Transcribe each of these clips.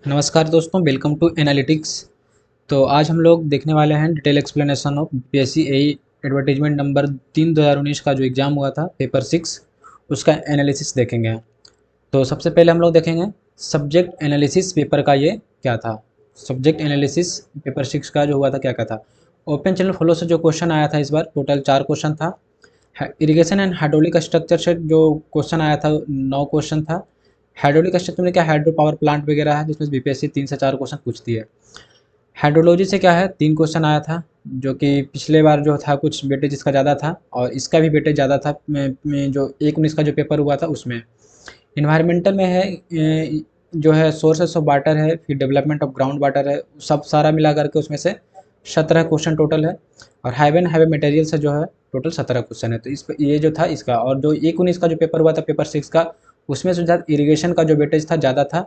नमस्कार दोस्तों, welcome to analytics. तो आज हम लोग देखने वाले हैं detail explanation of BPSC AE advertisement number 3 2019 का जो एग्ज़ाम हुआ था पेपर 6, उसका एनालिसिस देखेंगे। तो सबसे पहले हम लोग देखेंगे सब्जेक्ट एनालिसिस पेपर का ये क्या था। सब्जेक्ट एनालिसिस पेपर 6 का जो हुआ था क्या क्या था। ओपन चैनल फ्लो से जो क्वेश्चन आया था इस बार टोटल 4 क्वेश्चन था। इरिगेशन एंड हाइड्रोलिक स्ट्रक्चर से जो क्वेश्चन आया था 9 क्वेश्चन था। हाइड्रोलिक स्ट्रक्चर में क्या हाइड्रो पावर प्लांट वगैरह है जिसमें बीपीएससी 3 से 4 क्वेश्चन पूछती है। हाइड्रोलॉजी से क्या है 3 क्वेश्चन आया था, जो कि पिछले बार जो था कुछ वेटेज इसका ज़्यादा था और इसका भी वेटेज ज़्यादा था जो 1/19 का जो पेपर हुआ था उसमें। इन्वायरमेंटल में है जो है सोर्सेस ऑफ वाटर है, फिर डेवलपमेंट ऑफ ग्राउंड वाटर है, सब सारा मिला करके उसमें से 17 क्वेश्चन टोटल है। और हाईवे एंड हाईवे मटेरियल से जो है टोटल 17 क्वेश्चन है। तो इस ये जो था इसका, और जो 1/19 का जो पेपर हुआ था पेपर 6 का, उसमें से ज़्यादा इरीगेशन का जो वेटेज था ज़्यादा था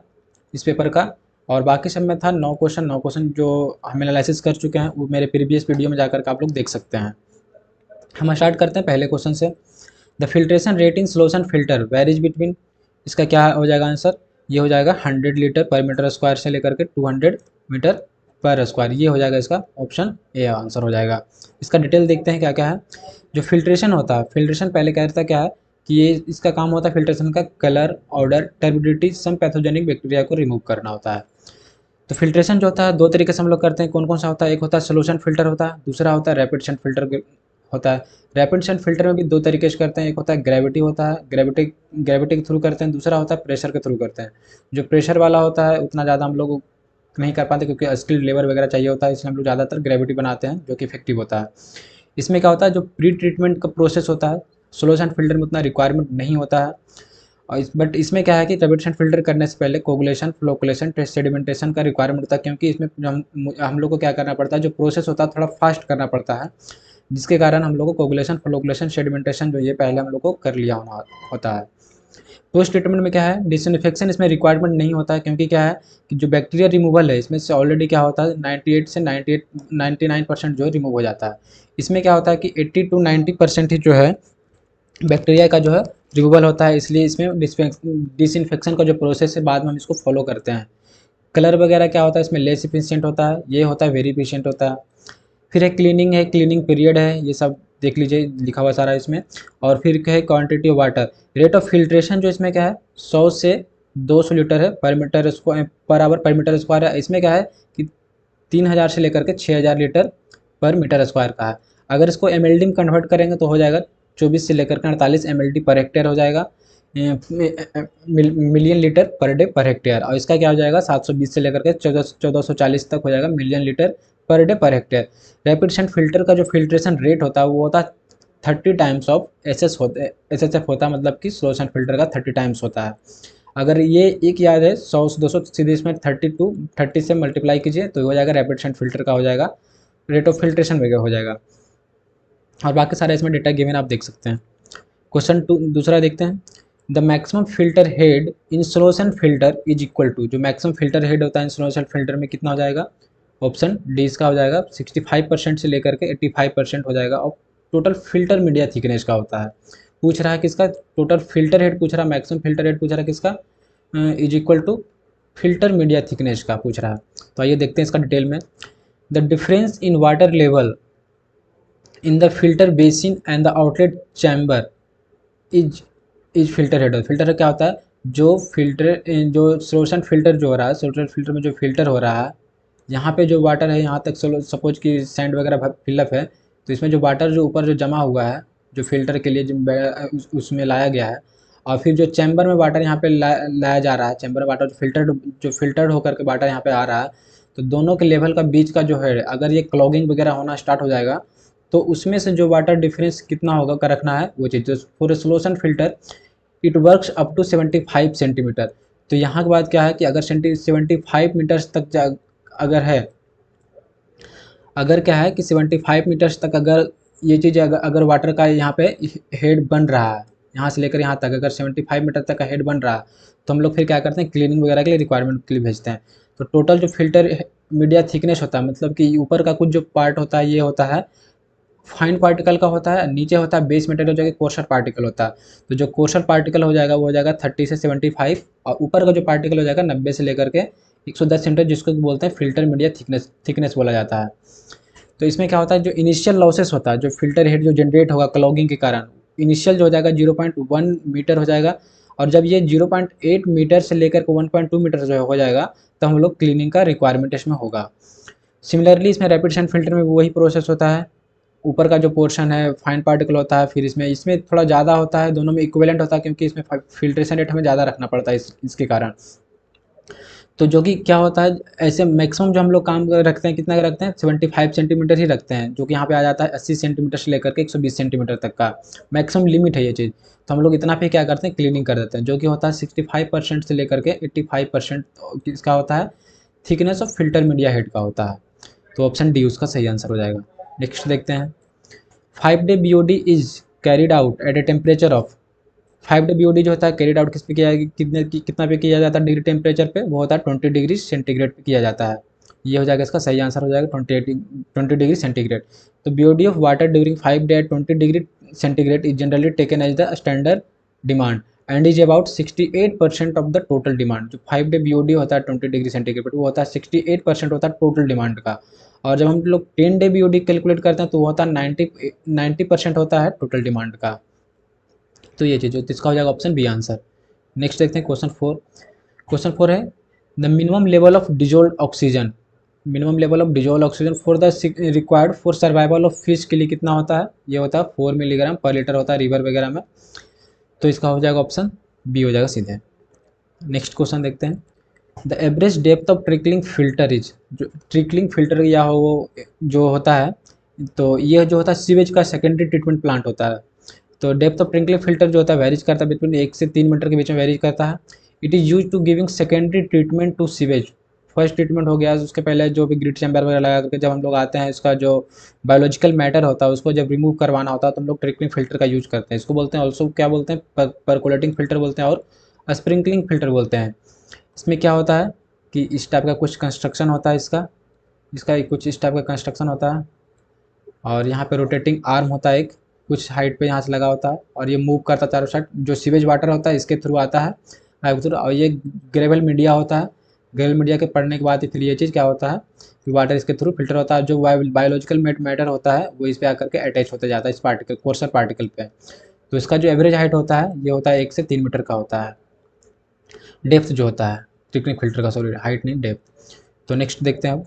इस पेपर का। और बाकी सब में था 9 क्वेश्चन जो हम एनालिसिस कर चुके हैं, वो मेरे प्रीवियस वीडियो में जाकर के आप लोग देख सकते हैं। हम स्टार्ट करते हैं पहले क्वेश्चन से। The filtration rate in solution filter varies between, इसका क्या हो जाएगा आंसर, ये हो जाएगा 100 लीटर पर मीटर स्क्वायर से लेकर के 200 मीटर पर स्क्वायर, ये हो जाएगा इसका ऑप्शन ए आंसर हो जाएगा। इसका डिटेल देखते हैं क्या क्या है। जो फिल्ट्रेशन होता है, फिल्ट्रेशन पहले क्या रहता है क्या है कि ये इसका काम होता है फिल्ट्रेशन का कलर, ऑर्डर, टर्बिडिटी, सम पैथोजेनिक बैक्टीरिया को रिमूव करना होता है। तो फिल्ट्रेशन जो होता है दो तरीके से हम लोग करते हैं। कौन कौन सा होता है, एक होता है सोल्यूशन फिल्टर होता है, दूसरा होता है रैपिड सेंट फिल्टर होता है। रैपिड सेंट फिल्टर में भी दो तरीके से करते हैं, एक होता है ग्रेविटी होता है, ग्रेविटी के थ्रू करते हैं, दूसरा होता है प्रेशर के थ्रू करते हैं। जो प्रेशर वाला होता है उतना ज़्यादा हम लोग नहीं कर पाते क्योंकि स्किल्ड लेबर वगैरह चाहिए होता है, इसलिए हम लोग ज़्यादातर ग्रेविटी बनाते हैं जो कि इफेक्टिव होता है। इसमें क्या होता है, जो प्री ट्रीटमेंट का प्रोसेस होता है सोल्यूशन फिल्टर में उतना रिक्वायरमेंट नहीं होता है। और बट इसमें क्या है कि रैपिड फिल्टर करने से पहले कोगुलेशन, फ्लोकुलेशन, टेस्ट सेडिमेंटेशन का रिक्वायरमेंट होता है, क्योंकि इसमें हम लोग को क्या करना पड़ता है, जो प्रोसेस होता है थोड़ा फास्ट करना पड़ता है, जिसके कारण हम लोग को कोगुलेशन, फ्लोकुलेशन, सेडिमेंटेशन जो ये पहले हम लोग को कर लिया होना होता है। पोस्ट ट्रीटमेंट में क्या है, डिसइंफेक्शन इसमें रिक्वायरमेंट नहीं होता है, क्योंकि क्या है कि जो बैक्टीरिया रिमूवल है इसमें से ऑलरेडी क्या होता है 98 से 99% जो है रिमूव हो जाता है। इसमें क्या होता है कि 80 to 90% ही जो है बैक्टीरिया का जो है रिमूवल होता है, इसलिए इसमें डिसइंफेक्शन का जो प्रोसेस है बाद में हम इसको फॉलो करते हैं। कलर वगैरह क्या होता है इसमें लेस इफिशिएंट होता है, ये होता है वेरी इफिशिएंट होता है। फिर है क्लीनिंग पीरियड है, ये सब देख लीजिए लिखा हुआ सारा इसमें। और फिर क्या है quantity of water, rate of filtration जो इसमें क्या है 100 से 200 लीटर है पर मीटर स्क्वायर पर आवर पर मीटर स्क्वायर है। इसमें क्या है कि 3000 से लेकर के 6000 लीटर पर मीटर स्क्वायर का है। अगर इसको एमएलडी में कन्वर्ट करेंगे तो हो जाएगा 24 से लेकर के 48 एमएलडी पर हेक्टेयर हो जाएगा, million litre per day per hectare. और इसका क्या हो जाएगा 720 से लेकर के 1440 तक हो जाएगा million litre per day per hectare. Rapid sand filter का जो फिल्ट्रेशन रेट होता है वो होता है 30 times of S S F होता है, मतलब कि सोल्यूशन फिल्टर का 30 टाइम्स होता है। अगर ये एक याद है 100 से 200 सीधे इसमें 30 से मल्टीप्लाई कीजिए तो हो जाएगा रैपिड सेंट फिल्टर का हो जाएगा रेट ऑफ फिल्ट्रेशन वगैरह हो जाएगा। और बाकी सारे इसमें डेटा गिवन आप देख सकते हैं। क्वेश्चन टू दूसरा देखते हैं। The maximum filter head in solution filter is equal to, जो मैक्सिमम फिल्टर हेड होता है इन सोल्यूशन फिल्टर में कितना हो जाएगा, ऑप्शन डी इसका हो जाएगा 65% से लेकर के 85% हो जाएगा। और टोटल फिल्टर मीडिया थिकनेस का होता है, पूछ रहा है किसका, टोटल फिल्टर हेड पूछ रहा है, मैक्सिमम फिल्टर हेड पूछ रहा है किसका, is equal to filter media thickness का पूछ रहा है। तो आइए देखते हैं इसका डिटेल में। The difference in water level in the filter basin and the outlet chamber is filter head. Filter head क्या होता है, जो फिल्टर जो सोल्यूशन फिल्टर जो हो रहा है, सोल्यूशन फिल्टर में जो फिल्टर हो रहा है, यहाँ पे जो वाटर है यहाँ तक सपोज कि सैंड वगैरह फिलअप है, तो इसमें जो वाटर जो ऊपर जो जमा हुआ है जो फिल्टर के लिए उसमें लाया गया है, और फिर जो चैम्बर में वाटर यहाँ पे लाया जा रहा है, चैम्बर वाटर जो फिल्टर्ड होकर के वाटर यहाँ पे आ रहा है, तो दोनों के लेवल का बीच का जो है अगर ये क्लॉगिंग वगैरह होना स्टार्ट हो जाएगा तो उसमें से जो वाटर डिफरेंस कितना होगा का रखना है वो चीज़। For solution filter it works up to 75 centimetre. तो यहाँ के बाद क्या है कि अगर 75 मीटर्स तक अगर है, अगर क्या है कि 75 मीटर्स तक अगर ये चीज़ अगर वाटर का यहाँ पे हेड बन रहा है, यहाँ से लेकर यहाँ तक अगर 75 मीटर तक का हेड बन रहा है, तो हम लोग फिर क्या करते हैं क्लीनिंग वगैरह के लिए रिक्वायरमेंट के लिए भेजते हैं। तो टोटल जो फिल्टर मीडिया थिकनेस होता है, मतलब कि ऊपर का कुछ जो पार्ट होता है ये होता है फाइन पार्टिकल का होता है, नीचे होता है बेस मटेरियल जो कि कोर्सर पार्टिकल होता है। तो जो कोर्सर पार्टिकल हो जाएगा वो हो जाएगा 30 से 75, और ऊपर का जो पार्टिकल हो जाएगा 90 से लेकर के 110 सेंटीमीटर जिसको बोलते हैं फिल्टर मीडिया थिकनेस बोला जाता है। तो इसमें क्या होता है, जो इनिशियल लॉसेस होता है, जो फिल्टर हेड जो जनरेट होगा क्लॉगिंग के कारण, इनिशियल जो हो जाएगा 0.1 मीटर हो जाएगा, और जब ये 0.8 मीटर से लेकर के 1.2 मीटर जो हो जाएगा तो हम लोग क्लीनिंग का रिक्वायरमेंट इसमें होगा। सिमिलरली इसमें रैपिड सैंड फिल्टर में वही प्रोसेस होता है, ऊपर का जो पोर्शन है फाइन पार्टिकल होता है, फिर इसमें थोड़ा ज़्यादा होता है, दोनों में इक्विवेलेंट होता है क्योंकि इसमें फिल्ट्रेशन रेट हमें ज़्यादा रखना पड़ता है इसके कारण। तो जो कि क्या होता है, ऐसे मैक्सिमम जो हम लोग काम रखते हैं, कितना का रखते हैं, 75 सेंटीमीटर ही रखते हैं, जो कि यहाँ पे आ जाता है 80 सेंटीमीटर से लेकर के 120 सेंटीमीटर तक का मैक्सिमम लिमिट है ये चीज़। तो हम लोग इतना पे क्या करते हैं, क्लीनिंग कर देते हैं, जो कि होता है 65% से लेकर के 85% इसका होता है thickness of filter media head का होता है। तो ऑप्शन डी उसका सही आंसर हो जाएगा। नेक्स्ट देखते हैं, 5 day BOD is carried out eight a temperature of. 5 day BOD जो होता है कैरिड आउट किस पे किया, कितना पे किया जाता है डिग्री टेम्परेचर पे, वो होता है 20 डिग्री सेंटीग्रेड पे किया जाता है। ये हो जाएगा इसका सही आंसर हो जाएगा 20 डिग्री सेंटीग्रेड। तो BOD of water during 5 day at 20 degree centigrade is generally taken as the standard demand and is about 68% of the total demand. जो 5 डे BOD होता है 20 डिग्री सेंटीग्रेड पर, वो होता है 68% होता है टोटल डिमांड का। और जब हम लोग 10 डे BOD कैलकुलेट करते हैं तो वो होता है 90% होता है टोटल डिमांड का। तो ये चीज़, तो इसका हो जाएगा ऑप्शन बी आंसर। नेक्स्ट देखते हैं क्वेश्चन 4। क्वेश्चन 4 है, the minimum level of dissolve oxygen, minimum level of dissolve oxygen for the required for survival of fish के लिए कितना होता है, ये होता है 4 मिलीग्राम पर लीटर होता है रिवर वगैरह में। तो इसका हो जाएगा ऑप्शन बी हो जाएगा सीधे। नेक्स्ट क्वेश्चन देखते हैं, the average depth of trickling filter is, जो ट्रिकलिंग फिल्टर या हो वो जो होता है, तो ये जो होता है सीवेज का सेकेंडरी ट्रीटमेंट प्लांट होता है। तो डेप्थ ऑफ ट्रिकलिंग फिल्टर जो होता है वेरीज करता है बिटवीन 1 से 3 मीटर के बीच में वेरीज करता है। It is use to giving secondary treatment to sewage. First treatment हो गया, उसके पहले जो भी ग्रिड चैम्बर वगैरह लगा करके जब हम लोग आते हैं, इसका जो बायोलॉजिकल मैटर होता है उसको जब रिमूव करवाना होता है तो हम लोग ट्रिकलिंग फिल्टर का यूज करते हैं। इसको बोलते हैं ऑल्सो क्या बोलते हैं, परकोलेटिंग फिल्टर बोलते हैं और स्प्रिंकलिंग फिल्टर बोलते हैं। इसमें क्या होता है कि इस टाइप का कुछ कंस्ट्रक्शन होता है, इसका इसका कुछ इस टाइप का कंस्ट्रक्शन होता है, और यहाँ पे रोटेटिंग आर्म होता है एक कुछ हाइट पे यहाँ से लगा होता है, और ये मूव करता है चारों साइड, जो सीवेज वाटर होता है इसके थ्रू आता है पाइप थ्रू, और ये ग्रेवल मीडिया होता है। ग्रेवल मीडिया के पड़ने के बाद फिर ये चीज़ क्या होता है कि वाटर इसके थ्रू फिल्टर होता है, जो बायोलॉजिकल मैटर होता है वो इस पर आकर के अटैच होता जाता है इस पार्टिकल कोर्सर पार्टिकल पे। तो इसका जो एवरेज हाइट होता है ये होता है 1 से 3 मीटर का होता है, डेप्थ जो होता है टेक्निक फिल्टर का, सॉरी हाइट नहीं डेप्थ। तो नेक्स्ट देखते हैं अब,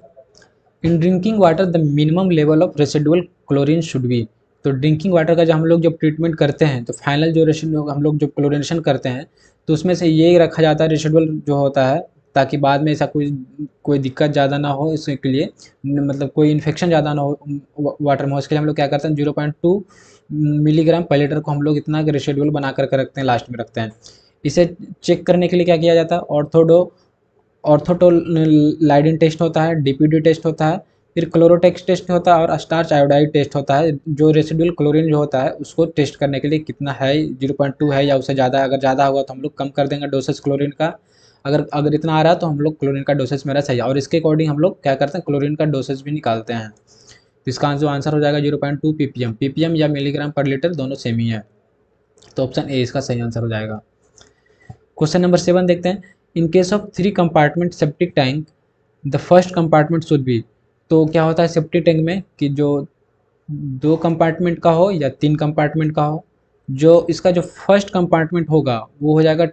in drinking water the minimum level of residual chlorine should be. तो ड्रिंकिंग वाटर का जब हम लोग जब ट्रीटमेंट करते हैं तो फाइनल जो रेसिडुअल हम लोग जो क्लोरिनेशन करते हैं तो उसमें से ये रखा जाता है रेसिडुअल जो होता है, ताकि बाद में ऐसा कोई दिक्कत ज़्यादा ना हो, इसके लिए मतलब कोई इन्फेक्शन ज़्यादा ना हो वाटर में, इसके लिए हम लोग क्या करते हैं 0.2 मिलीग्राम पर लीटर को हम लोग इतना रेसिडुअल बना करके रखते हैं, लास्ट में रखते हैं। इसे चेक करने के लिए क्या किया जाता है, ऑर्थोटोलाइडिन टेस्ट होता है, DPD टेस्ट होता है, फिर क्लोरोटेक्स टेस्ट होता है और स्टार्च आयोडाइड टेस्ट होता है, जो रेसिडुअल क्लोरीन जो होता है उसको टेस्ट करने के लिए कितना है, 0.2 है या उससे ज़्यादा, अगर ज़्यादा होगा तो हम लोग कम कर देंगे डोसेज क्लोरीन का, अगर अगर इतना आ रहा है तो हम लोग क्लोरीन का डोसेज मेरा सही है, और इसके अकॉर्डिंग हम लोग क्या करते हैं क्लोरीन का डोसेज भी निकालते हैं। तो इसका जो आंसर हो जाएगा 0.2 ppm या मिलीग्राम पर लीटर दोनों सेम ही है। तो ऑप्शन ए इसका सही आंसर हो जाएगा। क्वेश्चन नंबर 7 देखते हैं, in case of 3 compartment septic tank the first compartment should be. तो क्या होता है सेप्टिक टैंक में कि जो 2 कंपार्टमेंट का हो या 3 कंपार्टमेंट का हो, जो इसका जो फर्स्ट कंपार्टमेंट होगा वो हो जाएगा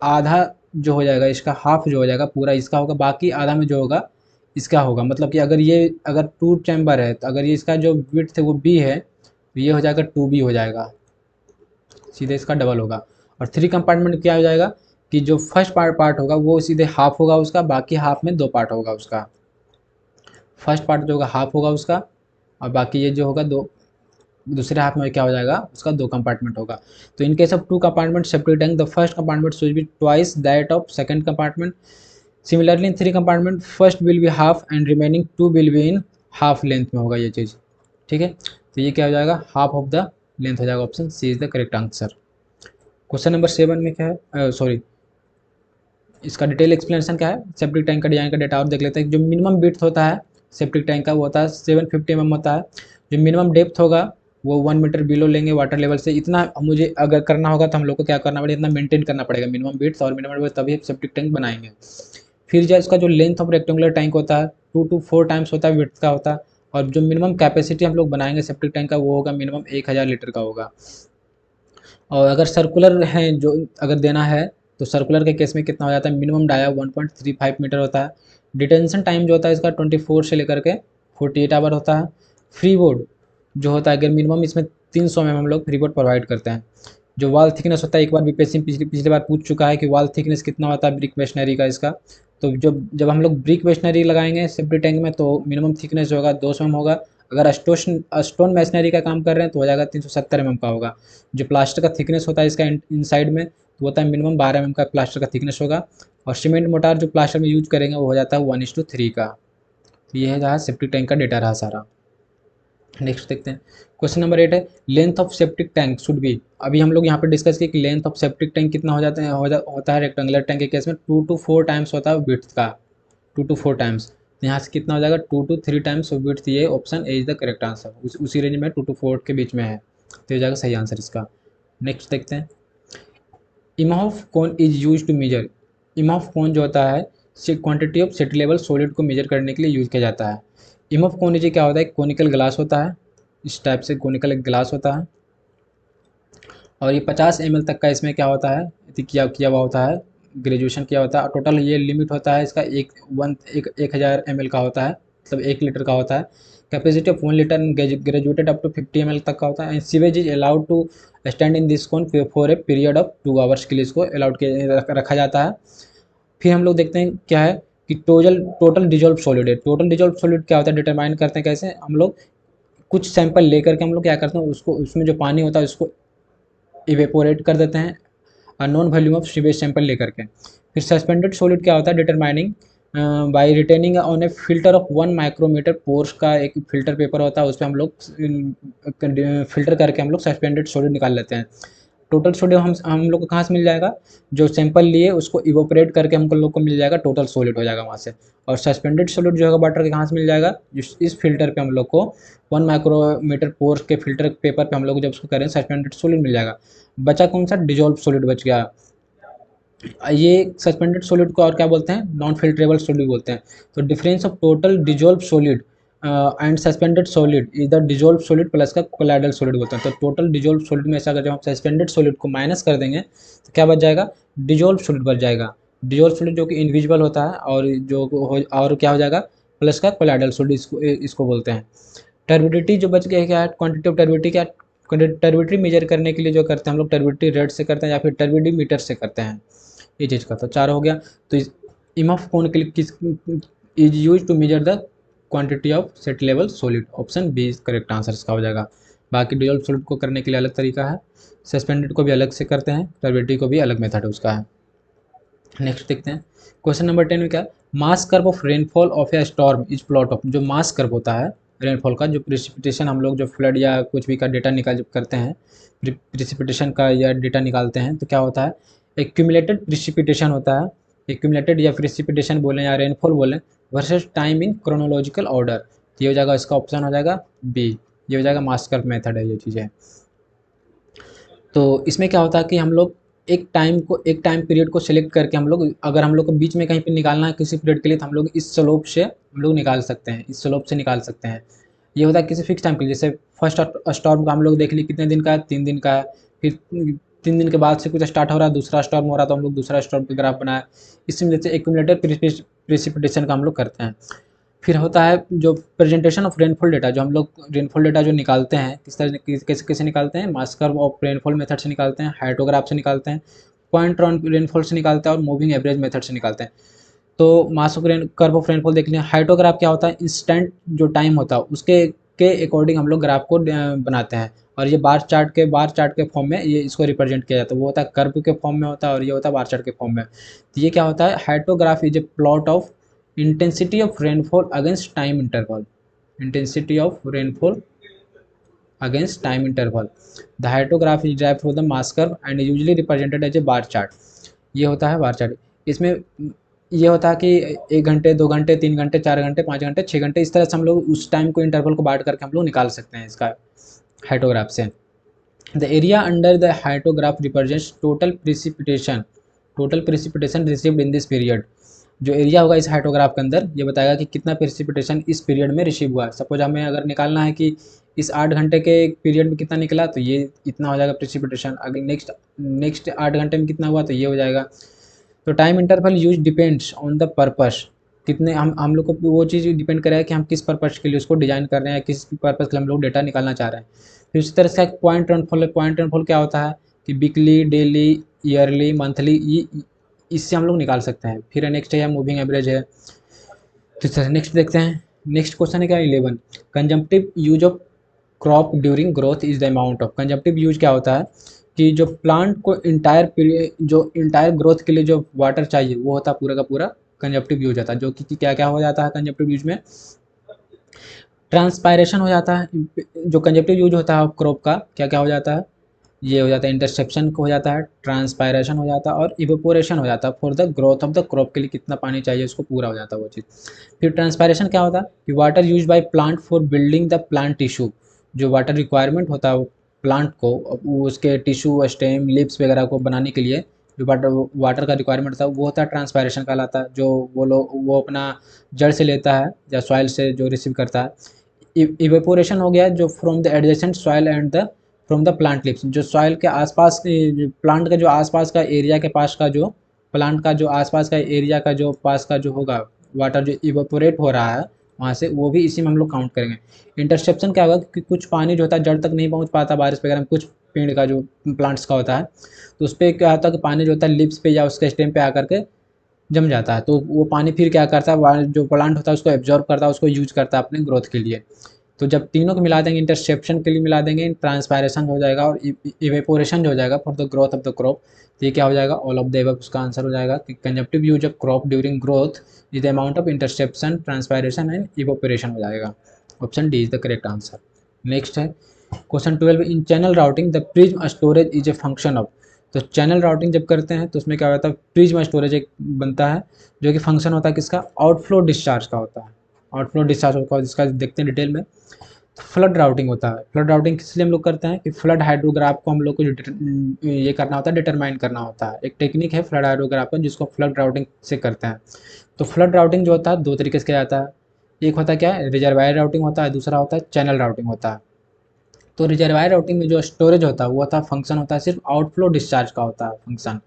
आधा, जो हो जाएगा इसका हाफ जो हो जाएगा पूरा इसका होगा, बाकी आधा में जो होगा इसका होगा। मतलब कि अगर 2 चैम्बर है तो अगर ये इसका जो विड्थ है वो बी है तो ये हो जाएगा 2B हो जाएगा, सीधे इसका डबल होगा। और 3 कंपार्टमेंट क्या हो जाएगा कि जो फर्स्ट पार्ट होगा वो सीधे हाफ होगा उसका, बाकी हाफ में 2 पार्ट होगा उसका। फर्स्ट पार्ट जो होगा हाफ होगा उसका, और बाकी ये जो होगा दूसरे हाफ में क्या हो जाएगा उसका 2 कंपार्टमेंट होगा। तो in case of 2 compartment separate tank the first compartment should be twice that of second compartment. Similarly in 3 compartment first will be half and remaining 2 will be in half length में होगा ये चीज़, ठीक है। तो ये क्या हो जाएगा हाफ ऑफ द लेंथ हो जाएगा, option C is the correct answer. Question number 7 में क्या है, सॉरी इसका डिटेल एक्सप्लेनेशन क्या है, सेप्टिक टैंक का डिजाइन का डेटा और देख लेते हैं। जो मिनिमम विड्थ होता है सेप्टिक टैंक का वो होता है 750 mm होता है। जो मिनिमम डेप्थ होगा वो 1 मीटर बिलो लेंगे वाटर लेवल से। इतना मुझे अगर करना होगा तो हम लोग को क्या करना पड़ेगा, इतना मेंटेन करना पड़ेगा मिनिमम विड्थ और मिनिमम विड्थ, तभी सेप्टिक टैंक बनाएंगे। फिर जो इसका जो लेंथ ऑफ रेक्टेंगुलर टैंक होता है 2 to 4 टाइम्स होता है विड्थ का होता है, और जो मिनिमम कैपेसिटी हम लोग बनाएंगे सेप्टिक टैंक का वो होगा मिनिमम 1000 लीटर का होगा। और अगर सर्कुलर है जो अगर देना है तो सर्कुलर के केस में कितना हो जाता है, मिनिमम डाया 1.35 मीटर होता है। डिटेंशन टाइम जो होता है इसका 24 से लेकर के 48 आवर होता है। फ्री बोर्ड जो होता है अगर मिनिमम इसमें 300 mm हम लोग फ्री बोर्ड प्रोवाइड करते हैं। जो वॉल थिकनेस होता है, एक बार बीपीएससी पिछली बार पूछ चुका है कि वॉल थिकनेस कितना होता है ब्रिक मेशनरी का इसका। तो जब हम लोग ब्रिक मेशनरी लगाएंगे सेप्टिक टैंक में तो मिनिमम थिकनेस जो होगा 200 mm होगा। अगर स्टोन मैशनरी का काम कर रहे हैं तो हो जाएगा 370 mm का होगा। जो प्लास्टर का थिकनेस होता है इसका इनसाइड में तो होता है मिनिमम 12 mm का प्लास्टर का थिकनेस होगा। और सीमेंट मोटार जो प्लास्टर में यूज करेंगे वो हो जाता है 1:3 का। तो ये है जहाँ सेप्टिक टैंक का डेटा रहा सारा। नेक्स्ट देखते हैं, क्वेश्चन नंबर 8 है length of septic tank should be. अभी हम लोग यहाँ पर डिस्कस किए कि लेंथ ऑफ सेप्टिक टैंक कितना हो जाता है होता है रेक्टेंगुलर टैंक के केस में 2 to 4 टाइम्स होता है विड्थ का, 2 to 4 टाइम्स। यहाँ से कितना हो जाएगा 2 to 3 टाइम्स विड्थ। ये option A is the correct answer, उसी रेंज में 2 to 4 के बीच में है, तो ये जाएगा सही आंसर इसका। नेक्स्ट देखते हैं, Imhoff cone is use to measure. Imhoff cone जो होता है quantity of set level solid को मेजर करने के लिए यूज किया जाता है। इमहॉफ कोन ये क्या होता है, कोनिकल ग्लास होता है, इस टाइप से कोनिकल एक ग्लास होता है, और ये 50 ml तक का इसमें क्या होता है किया हुआ होता है, ग्रेजुएशन किया होता है। टोटल ये लिमिट होता है इसका 1000 ml का होता है, मतलब 1 लीटर का होता है। Capacity of 1 litre graduated up to 50 ml तक का होता है। And sewage is allowed to stand in this cone for a period of 2 hours के लिए इसको अलाउड रखा जाता है। फिर हम लोग देखते हैं क्या है कि टोटल डिजॉल्व सॉलिड है। टोटल डिजॉल्व सॉलिड क्या होता है डिटरमाइन करते हैं कैसे, हम लोग कुछ सैंपल लेकर के हम लोग क्या करते हैं उसको, उसमें जो पानी होता है उसको इवेपोरेट कर देते हैं unknown volume of sewage sample लेकर के। फिर सस्पेंडेड सॉलिड क्या होता है determining by retaining on a filter of 1 micrometer pores का एक फिल्टर पेपर होता है, उस पर हम लोग फिल्टर करके हम लोग सस्पेंडेड सॉलिड निकाल लेते हैं। टोटल सॉलिड हम लोग को कहाँ से मिल जाएगा, जो सैंपल लिए उसको इवोपरेट करके हम लोग को मिल जाएगा टोटल सॉलिड हो जाएगा वहाँ से। और सस्पेंडेड सॉलिड जो होगा वाटर के कहाँ से मिल जाएगा, इस फिल्टर पे हम लोग को 1 माइक्रोमीटर पोर्स के फिल्टर पेपर पे हम लोग जब उसको करें सस्पेंडेड सॉलिड मिल जाएगा। बचा कौन सा, डिजॉल्व सॉलिड बच गया। ये सस्पेंडेड सॉलिड को और क्या बोलते हैं, नॉन फिल्ट्रेबल सॉलिड बोलते हैं। तो difference of total dissolve solid and suspended solid is the dissolve solid plus का कोलाइडल सॉलिड बोलते हैं। तो टोटल डिजॉल्व सॉलिड में से अगर जब हम सस्पेंडेड सॉलिड को माइनस कर देंगे तो क्या बच जाएगा, डिजॉल्व सॉलिड बच जाएगा। डिजॉल्व सॉलिड जो कि इनविजिबल होता है, और क्या हो जाएगा प्लस का कोलाइडल सॉलिड इसको बोलते हैं। टर्बिडिटी जो बच गया क्या है, क्वांटिटी ऑफ टर्बिडिटी क्या, टर्बिडिटी मेजर करने के लिए जो करते हैं हम लोग टर्बिडिटी रेट से करते हैं या फिर टर्बिडी मीटर से करते हैं, ये चीज़ का। तो 4 हो गया। तो इमफ कौन के लिए किस is use to measure the quantity of set level solid, option B correct answer इसका हो जाएगा। बाकी डिजॉल्व सॉलिड को करने के लिए अलग तरीका है, सस्पेंडेड को भी अलग से करते हैं, टर्बिडिटी को भी अलग मेथड उसका है। नेक्स्ट देखते हैं, क्वेश्चन नंबर 10 में क्या, मास curve of rainfall of A storm is plot of. जो मास कर्व होता है रेनफॉल का, जो प्रिसिपिटेशन हम लोग जो फ्लड या कुछ भी का डेटा निकाल जब करते हैं प्रिसिपिटेशन का या डेटा निकालते हैं तो क्या होता है, एक्यूमुलेटेड प्रिसिपिटेशन होता है। एक्यूमुलेटेड या प्रिसिपिटेशन बोलें या रेनफॉल बोलें versus time in chronological order. ये हो जाएगा, इसका ऑप्शन हो जाएगा बी, ये हो जाएगा मास कर्व मेथड है ये चीज़ें। तो इसमें क्या होता है कि हम लोग एक टाइम पीरियड को सिलेक्ट करके हम लोग, अगर हम लोग को बीच में कहीं पे निकालना है किसी पीरियड के लिए तो हम लोग इस स्लोप से हम लोग निकाल सकते हैं, इस स्लोप से निकाल सकते हैं। ये होता है किसी फिक्स टाइम के लिए, जैसे फर्स्ट स्टॉर्म का हम लोग देख ली कितने दिन का है, 3 दिन का है। फिर 3 दिन के बाद से कुछ स्टार्ट हो रहा है, दूसरा स्टॉर्म हो रहा है तो हम लोग दूसरा स्टॉर्म का ग्राफ बनाया। इसमें जैसे एक्यूमुलेटेड प्रिसिपिटेशन का हम लोग करते हैं। फिर होता है जो प्रेजेंटेशन ऑफ रेनफॉल डेटा, जो हम लोग रेनफॉल डेटा जो निकालते हैं किस तरह कैसे कैसे निकालते हैं, मास कर्व ऑफ रेनफॉल मेथड से निकालते हैं, हाइड्रोग्राफ से निकालते हैं, पॉइंट ऑन रेनफॉल से निकालते हैं और मूविंग एवरेज मेथड से निकालते हैं। तो mass of curve of rainfall देख लिया। हाइड्रोग्राफ क्या होता है, इंस्टेंट जो टाइम होता है उसके अकॉर्डिंग हम लोग ग्राफ को बनाते हैं, और ये बार चार्ट के फॉर्म में ये इसको रिप्रेजेंट किया जाता है। वो होता है कर्व के फॉर्म में होता है और ये होता है बार चार्ट के फॉर्म में। तो ये क्या होता है, hydrograph is a plot of intensity of rainfall against time interval, intensity of rainfall against time interval. The hydrograph is derived from the mass curve and is usually represented as a bar chart. ये होता है bar chart. इसमें ये होता है कि 1 घंटे 2 घंटे 3 घंटे 4 घंटे 5 घंटे 6 घंटे इस तरह से हम लोग उस टाइम को इंटरवल को बांट करके हम लोग निकाल सकते हैं इसका हाइड्रोग्राफ से। The area under the hydrograph represents total precipitation received in this period. जो एरिया होगा इस हाइड्रोग्राफ के अंदर ये बताएगा कि कितना प्रेसिपिटेशन इस पीरियड में रिसीव हुआ है। सपोज हमें अगर निकालना है कि इस 8 घंटे के पीरियड में कितना निकला, तो ये इतना हो जाएगा प्रेसिपिटेशन। अगर नेक्स्ट नेक्स्ट 8 घंटे में कितना हुआ, तो ये हो जाएगा। तो time interval use depends on the purpose. कितने हम लोग को वो चीज़ डिपेंड करेगा कि हम किस पर्पस के लिए उसको डिज़ाइन कर रहे हैं, किस पर्पस के लिए हम लोग डेटा निकालना चाह रहे हैं। फिर इसी तरह से पॉइंट रेनफॉल है। पॉइंट रेनफॉल क्या होता है कि वीकली, डेली, ईयरली, मंथली, ये इससे हम लोग निकाल सकते हैं। फिर नेक्स्ट है मूविंग एवरेज है। तो नेक्स्ट देखते हैं। नेक्स्ट क्वेश्चन है क्या 11, consumptive use of crop during growth is the amount of. Consumptive use क्या होता है कि जो प्लांट को इंटायर ग्रोथ के लिए जो वाटर चाहिए वो होता है पूरा का पूरा कंजम्पटिव यूज होता है। जो कि क्या क्या हो जाता है कंजम्पटिव यूज में, ट्रांसपायरेशन हो जाता है। जो कंजम्पटिव यूज होता है क्रॉप का क्या क्या हो जाता है, ये हो जाता है इंटरसेप्शन हो जाता है, ट्रांसपायरेशन हो जाता है और इवेपोरेशन हो जाता है for the growth of the crop. के लिए कितना पानी चाहिए उसको पूरा हो जाता है वो चीज़। फिर ट्रांसपायरेशन क्या होता है कि water use by plant for building the plant tissue. जो वाटर रिक्वायरमेंट होता है प्लांट को उसके टिश्यू, स्टेम, लिप्स वगैरह को बनाने के लिए जो वाटर का रिक्वायरमेंट था वो होता है ट्रांसपायरेशन कहलाता है। जो वो अपना जड़ से लेता है या सॉइल से जो रिसीव करता है। इवेपोरेशन हो गया जो from the adjacent soil and the from the plant lips. जो सॉइल के आसपास प्लांट का जो आसपास का एरिया के पास का जो प्लांट का जो आसपास का एरिया का जो पास का जो होगा वाटर जो इवेपोरेट हो रहा है वहाँ से, वो भी इसी में हम लोग काउंट करेंगे। इंटरसेप्शन क्या होगा कि कुछ पानी जो होता है जड़ तक नहीं पहुँच पाता बारिश वगैरह में, कुछ पेड़ का जो प्लांट्स का होता है तो उस पर क्या होता है कि पानी जो होता है लिप्स पे या उसके स्टेम पे आकर के जम जाता है। तो वो पानी फिर क्या करता है जो प्लांट होता है उसको एब्जॉर्ब करता है, उसको यूज करता है अपने ग्रोथ के लिए। तो जब तीनों को मिला देंगे, इंटरसेप्शन के लिए मिला देंगे, ट्रांसपायरेशन हो जाएगा और इवेपोरेशन जो हो जाएगा for the growth of the crop, तो ये क्या हो जाएगा ऑल ऑफ द एबव। उसका आंसर हो जाएगा कि consumptive use of crop during growth is the amount of interception, transpiration and evaporation हो जाएगा। Option D is the correct answer. Next है question 12, in channel routing the prism storage is a function of. तो channel routing जब करते हैं तो उसमें क्या होता है प्रिज्म स्टोरेज एक बनता है जो कि फंक्शन होता है किसका, आउटफ्लो डिस्चार्ज का होता है। आउटफ्लो डिस्चार्ज होता है जिसका देखते हैं डिटेल में। फ्लड राउटिंग होता है। फ्लड राउटिंग किस लिए हम लोग करते हैं कि फ्लड हाइड्रोग्राफ को हम लोग को ये करना होता है, डिटरमाइन करना होता है। एक टेक्निक है फ्लड हाइड्रोग्राफ का जिसको फ्लड राउटिंग से करते हैं। तो फ्लड राउटिंग जो होता है दो तरीके से किया जाता है। एक होता है क्या है रिजर्वायर राउटिंग होता है, दूसरा होता है चैनल राउटिंग होता है। तो रिजर्वायर राउटिंग में जो स्टोरेज होता है वो होता है फंक्शन होता है सिर्फ आउटफ्लो डिस्चार्ज का होता है फंक्शन।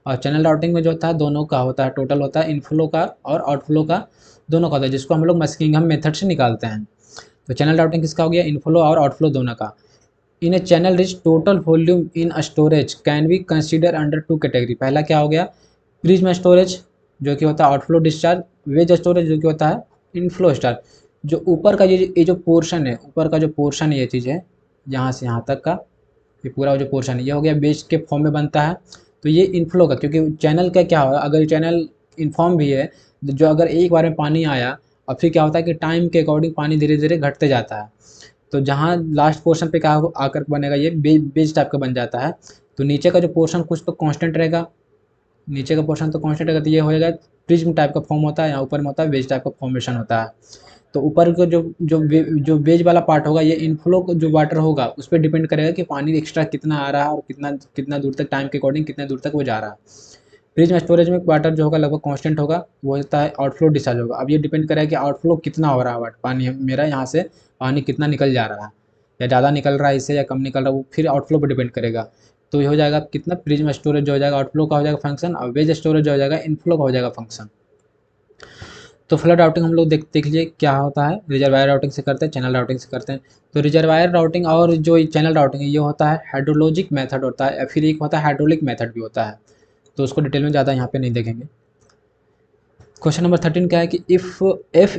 और चैनल राउटिंग में जो होता है दोनों का होता है, टोटल होता है इनफ्लो का और आउटफ्लो का दोनों का होता है, जिसको हम लोग मस्किंघम मेथड से निकालते हैं। तो चैनल राउटिंग किसका हो गया, इनफ्लो और आउटफ्लो दोनों का। In a channel reach total volume in storage can be consider under two category. पहला क्या हो गया प्रिज्म स्टोरेज जो कि होता है आउटफ्लो डिस्चार्ज, वेज स्टोरेज जो कि होता है इनफ्लो स्टार। जो ऊपर का ये जो पोर्शन है, ऊपर का जो पोर्शन है ये चीज़ है यहाँ से यहाँ तक का ये पूरा जो पोर्शन है ये हो गया बेज के फॉर्म में बनता है। तो ये इनफ्लो का, क्योंकि चैनल का क्या होगा अगर चैनल इनफॉर्म भी है जो अगर एक बार में पानी आया और फिर क्या होता है कि टाइम के अकॉर्डिंग पानी धीरे धीरे घटते जाता है। तो जहाँ लास्ट पोर्शन पे क्या आकर बनेगा ये बेज टाइप का बन जाता है। तो नीचे का जो पोर्शन कुछ तो कांस्टेंट रहेगा, नीचे का पोर्शन तो कांस्टेंट रहेगा, तो ये हो जाएगा प्रिज्म टाइप का फॉर्म होता है, यहाँ ऊपर में होता है बेज टाइप का फॉर्मेशन होता है। तो ऊपर का जो बेज वाला पार्ट होगा ये इनफ्लो जो वाटर होगा उस पर डिपेंड करेगा कि पानी एक्स्ट्रा कितना आ रहा है और कितना कितना दूर तक टाइम के अकॉर्डिंग कितने दूर तक वो जा रहा है। प्रिज्म स्टोरेज में वाटर जो होगा लगभग कांस्टेंट होगा, वो होता है आउटफ्लो डिस्चार्ज होगा। अब ये डिपेंड करेगा कि आउटफ्लो कितना हो रहा है पानी मेरा यहाँ से पानी कितना निकल जा रहा है, या ज़्यादा निकल रहा है इससे या कम निकल रहा है, वो फिर आउटफ्लो पर डिपेंड करेगा। तो ये हो जाएगा कितना प्रिज्म स्टोरेज जो हो जाएगा आउटफ्लो का हो जाएगा फंक्शन, और वेज स्टोरेज जो हो जाएगा इनफ्लो का हो जाएगा फंक्शन। तो फ्लड राउटिंग हम लोग देख लीजिए क्या होता है, रिजर्वायर राउटिंग से करते हैं, चैनल राउटिंग से करते हैं। तो रिजर्वायर राउटिंग और जो चैनल राउटिंग है ये होता है हाइड्रोलॉजिक मेथड होता है, या फिर एक होता है हाइड्रोलिक मेथड भी होता है। तो उसको डिटेल में ज़्यादा यहाँ पे नहीं देखेंगे। क्वेश्चन नंबर 13 क्या है कि if F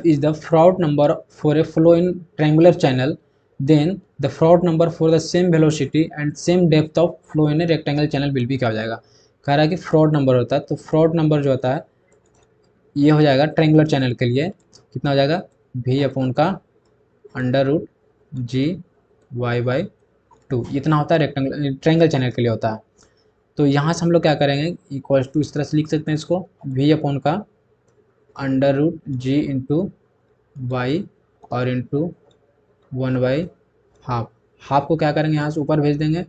is the Froude number for a flow in triangular channel then the Froude number for the same velocity and same depth of flow in a rectangle channel will be क्या हो जाएगा। कह रहा है कि fraud number होता है, तो फ्रॉड नंबर जो होता है ये हो जाएगा ट्रायंगुलर चैनल के लिए कितना हो जाएगा भी अपॉन का √G/2 इतना होता है रेक्टेंगल ट्रायंगल चैनल के लिए होता है। तो यहाँ से हम लोग क्या करेंगे इक्वल्स टू इस तरह से लिख सकते हैं इसको भी अपॉन का √G/y और इंटू 1/12। हाफ को क्या करेंगे यहाँ से ऊपर भेज देंगे,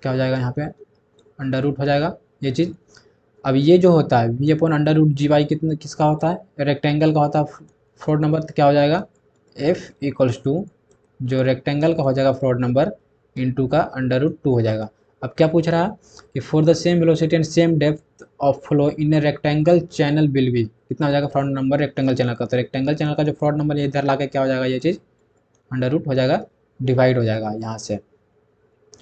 क्या हो जाएगा यहाँ पे अंडर रूट हो जाएगा ये चीज़। अब ये जो होता है V upon under root G Y कितना किसका होता है, रेक्टेंगल का होता है फ्लोट नंबर, तो क्या हो जाएगा एफ इक्वल्स टू जो रेक्टेंगल का हो जाएगा फ्लोट नंबर इंटू का अंडर रूट टू हो जाएगा। अब क्या पूछ रहा है कि for the same velocity and same depth of flow in a rectangle channel will B कितना हो जाएगा फ्लोट नंबर रेक्टेंगल चैनल का, तो रेक्टेंगल चैनल का जो फ्लोट नंबर इधर ला के क्या हो जाएगा ये चीज़ अंडर रूट हो जाएगा, डिवाइड हो जाएगा यहाँ से